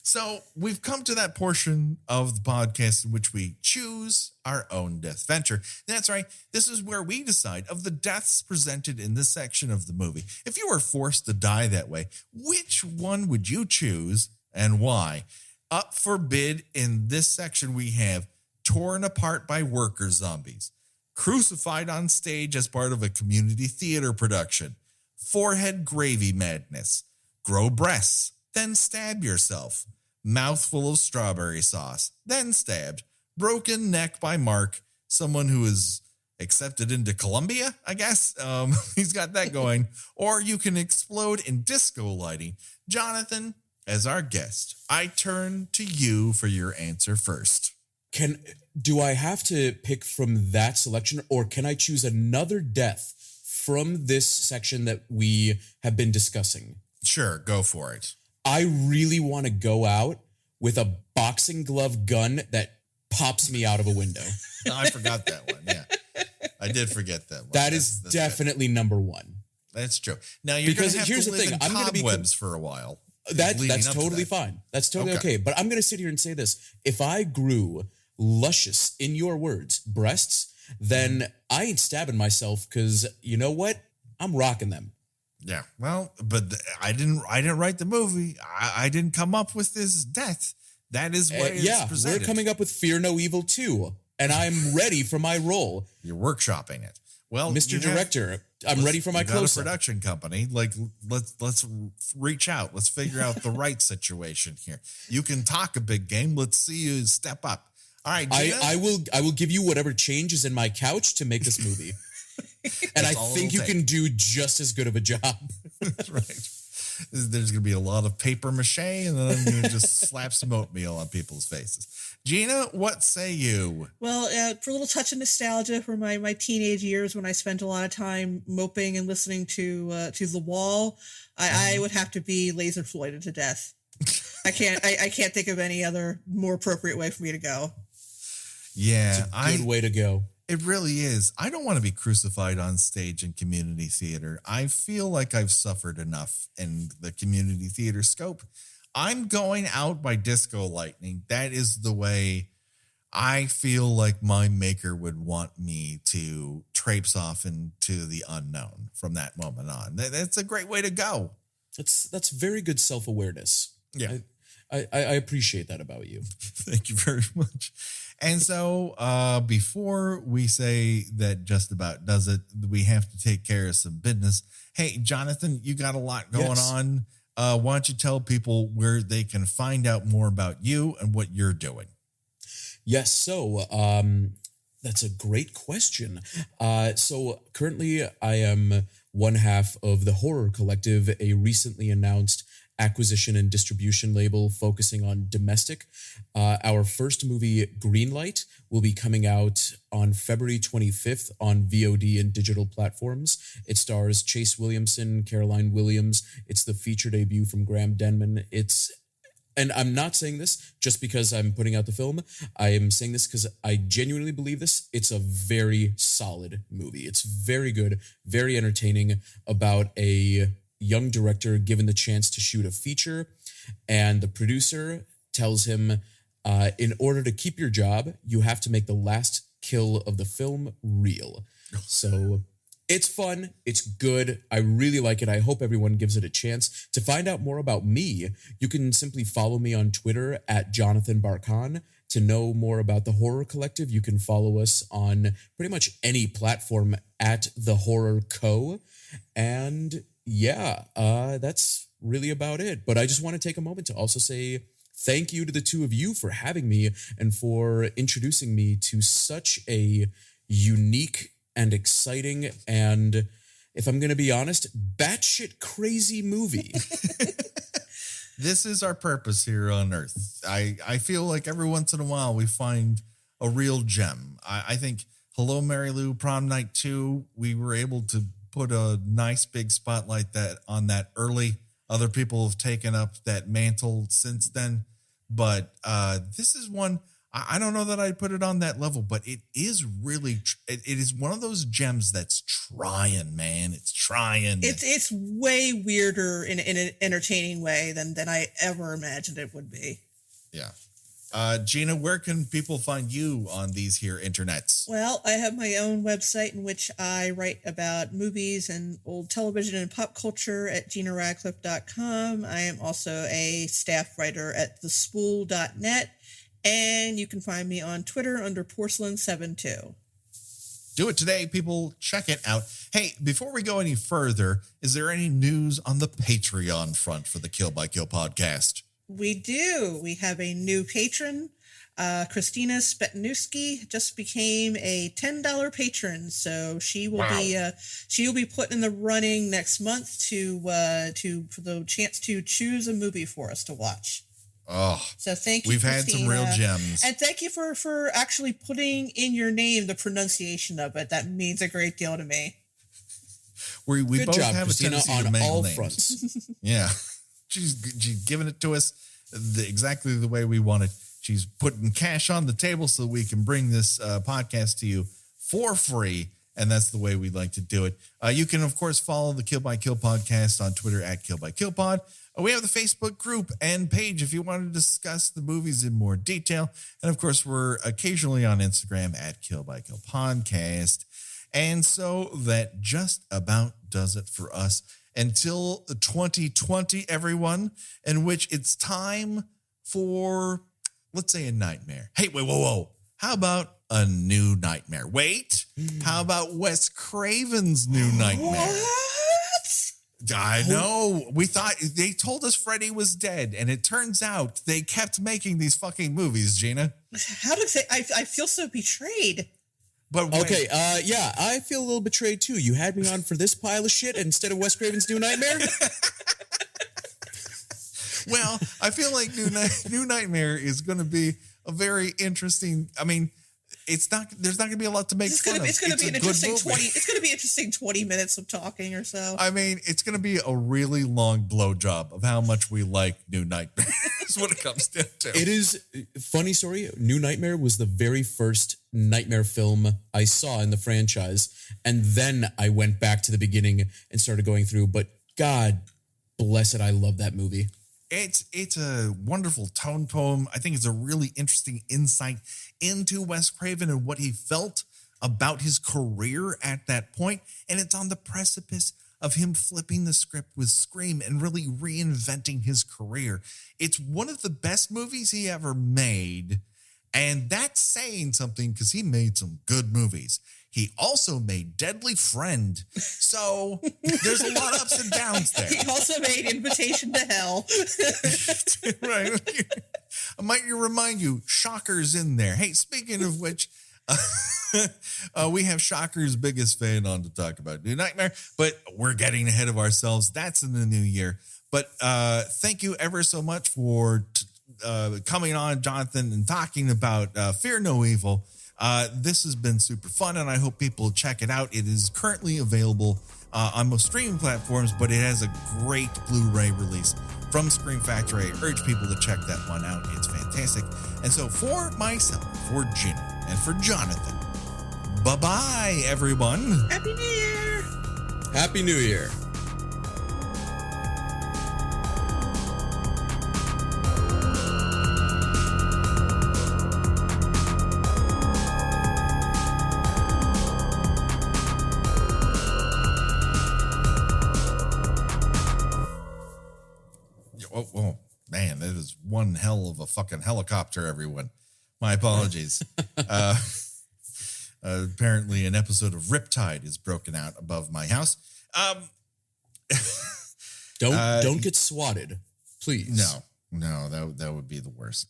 So we've come to that portion of the podcast in which we choose our own death venture. That's right. This is where we decide of the deaths presented in this section of the movie. If you were forced to die that way, which one would you choose and why? Up for bid in this section, we have torn apart by worker zombies, crucified on stage as part of a community theater production, forehead gravy madness, grow breasts, then stab yourself, mouthful of strawberry sauce, then stabbed, broken neck by Mark, someone who is accepted into Columbia, I guess. He's got that going. Or you can explode in disco lighting. Jonathan, as our guest, I turn to you for your answer first. Do I have to pick from that selection, or can I choose another death from this section that we have been discussing? Sure, go for it. I really want to go out with a boxing glove gun that pops me out of a window. I forgot that one. Yeah, I did forget that one. That's definitely number one. That's true. Now you're going to have here's to the live thing. in I'm going to be cobwebs for a while. That's totally fine. That's totally okay. But I'm going to sit here and say this. If I grew luscious, in your words, breasts, then I ain't stabbing myself, because you know what? I'm rocking them. Yeah, well, but I didn't write the movie. I didn't come up with this death. That is what is presented. We're coming up with Fear No Evil 2, and I'm ready for my role. You're workshopping it. Well, Mr. Director, I'm ready for my close-up. A production company. Like, let's reach out. Let's figure out the right situation here. You can talk a big game. Let's see you step up. All right, Gina. I will give you whatever change is in my couch to make this movie. And I think you can do just as good of a job. That's right. There's going to be a lot of paper mache, and then I'm going to just slap some oatmeal on people's faces. Gina, what say you? Well, for a little touch of nostalgia for my teenage years when I spent a lot of time moping and listening to The Wall, I would have to be laser floyded to death. I can't think of any other more appropriate way for me to go. Yeah, it's a good way to go. It really is. I don't want to be crucified on stage in community theater. I feel like I've suffered enough in the community theater scope. I'm going out by disco lightning. That is the way I feel like my maker would want me to traipse off into the unknown from that moment on. That's a great way to go. That's very good self-awareness. Yeah. I appreciate that about you. Thank you very much. And so before we say that just about does it, we have to take care of some business. Hey, Jonathan, you got a lot going on. Why don't you tell people where they can find out more about you and what you're doing? Yes. So that's a great question. So currently I am one half of the Horror Collective, a recently announced acquisition and distribution label focusing on domestic. Our first movie, Greenlight, will be coming out on February 25th on VOD and digital platforms. It stars Chase Williamson, Caroline Williams. It's the feature debut from Graham Denman. And I'm not saying this just because I'm putting out the film. I am saying this because I genuinely believe this. It's a very solid movie. It's very good, very entertaining about a young director given the chance to shoot a feature, and the producer tells him, in order to keep your job, you have to make the last kill of the film real. So it's fun. It's good. I really like it. I hope everyone gives it a chance. To find out more about me, you can simply follow me on Twitter at Jonathan Barkan. To know more about the Horror Collective, you can follow us on pretty much any platform at The Horror Co. And yeah, that's really about it. But I just want to take a moment to also say thank you to the two of you for having me and for introducing me to such a unique and exciting and, if I'm going to be honest, batshit crazy movie. This is our purpose here on Earth. I feel like every once in a while we find a real gem. I think Hello, Mary Lou, Prom Night 2, we were able to put a nice big spotlight on that early. Other people have taken up that mantle since then. But this is one, I don't know that I'd put it on that level, but it is really, it is one of those gems that's trying, man. It's trying. It's way weirder in an entertaining way than I ever imagined it would be. Yeah. Gina, where can people find you on these here internets? Well, I have my own website in which I write about movies and old television and pop culture at ginaradcliffe.com. I am also a staff writer at thespool.net, and you can find me on Twitter under Porcelain72. Do it today, people. Check it out. Hey, before we go any further, is there any news on the Patreon front for the Kill by Kill podcast? We do. We have a new patron. Christina Spetnewski just became a $10 patron, so she will be put in the running next month for the chance to choose a movie for us to watch. Oh, so thank you. We've Christina. had some real gems, and thank you for actually putting in your name the pronunciation of it. That means a great deal to me. We Good both job, have Christina, a tendency on to mangle all names. fronts. Yeah, she's giving it to us exactly the way we want it. She's putting cash on the table so we can bring this podcast to you for free. And that's the way we like to do it. You can, of course, follow the Kill by Kill podcast on Twitter at Kill by Kill Pod. We have the Facebook group and page if you want to discuss the movies in more detail. And, of course, we're occasionally on Instagram at Kill by Kill Podcast. And so that just about does it for us until 2020, everyone, in which it's time for, let's say, a nightmare. Hey, whoa. How about a new nightmare? Wait, how about Wes Craven's new nightmare? What? I know. We thought they told us Freddy was dead, and it turns out they kept making these fucking movies, Gina. How did they? I feel so betrayed. But okay, yeah, I feel a little betrayed too. You had me on for this pile of shit instead of Wes Craven's New Nightmare? Well, I feel like New Nightmare is going to be a very interesting. I mean, there's not going to be a lot to make fun of. It's going to be an interesting 20. It's going to be interesting 20 minutes of talking or so. I mean, it's going to be a really long blowjob of how much we like New Nightmare. Is what it comes down to. It is funny story. New Nightmare was the very first Nightmare film I saw in the franchise, and then I went back to the beginning and started going through. But God bless it, I love that movie. It's a wonderful tone poem. I think it's a really interesting insight into Wes Craven and what he felt about his career at that point. And it's on the precipice of him flipping the script with Scream and really reinventing his career. It's one of the best movies he ever made. And that's saying something because he made some good movies. He also made Deadly Friend. So there's a lot of ups and downs there. He also made Invitation to Hell. Right. I might remind you, Shocker's in there. Hey, speaking of which, we have Shocker's biggest fan on to talk about New Nightmare, but we're getting ahead of ourselves. That's in the new year. But thank you ever so much for coming on, Jonathan, and talking about Fear No Evil. This has been super fun, and I hope people check it out. It is currently available on most streaming platforms, but it has a great Blu-ray release from Scream Factory. I urge people to check that one out. It's fantastic. And so for myself, for Gina, and for Jonathan, bye-bye, everyone. Happy New Year. Happy New Year. Oh, man, that is one hell of a fucking helicopter, everyone. My apologies. Apparently an episode of Riptide is broken out above my house. Don't get swatted, please. No, that would be the worst.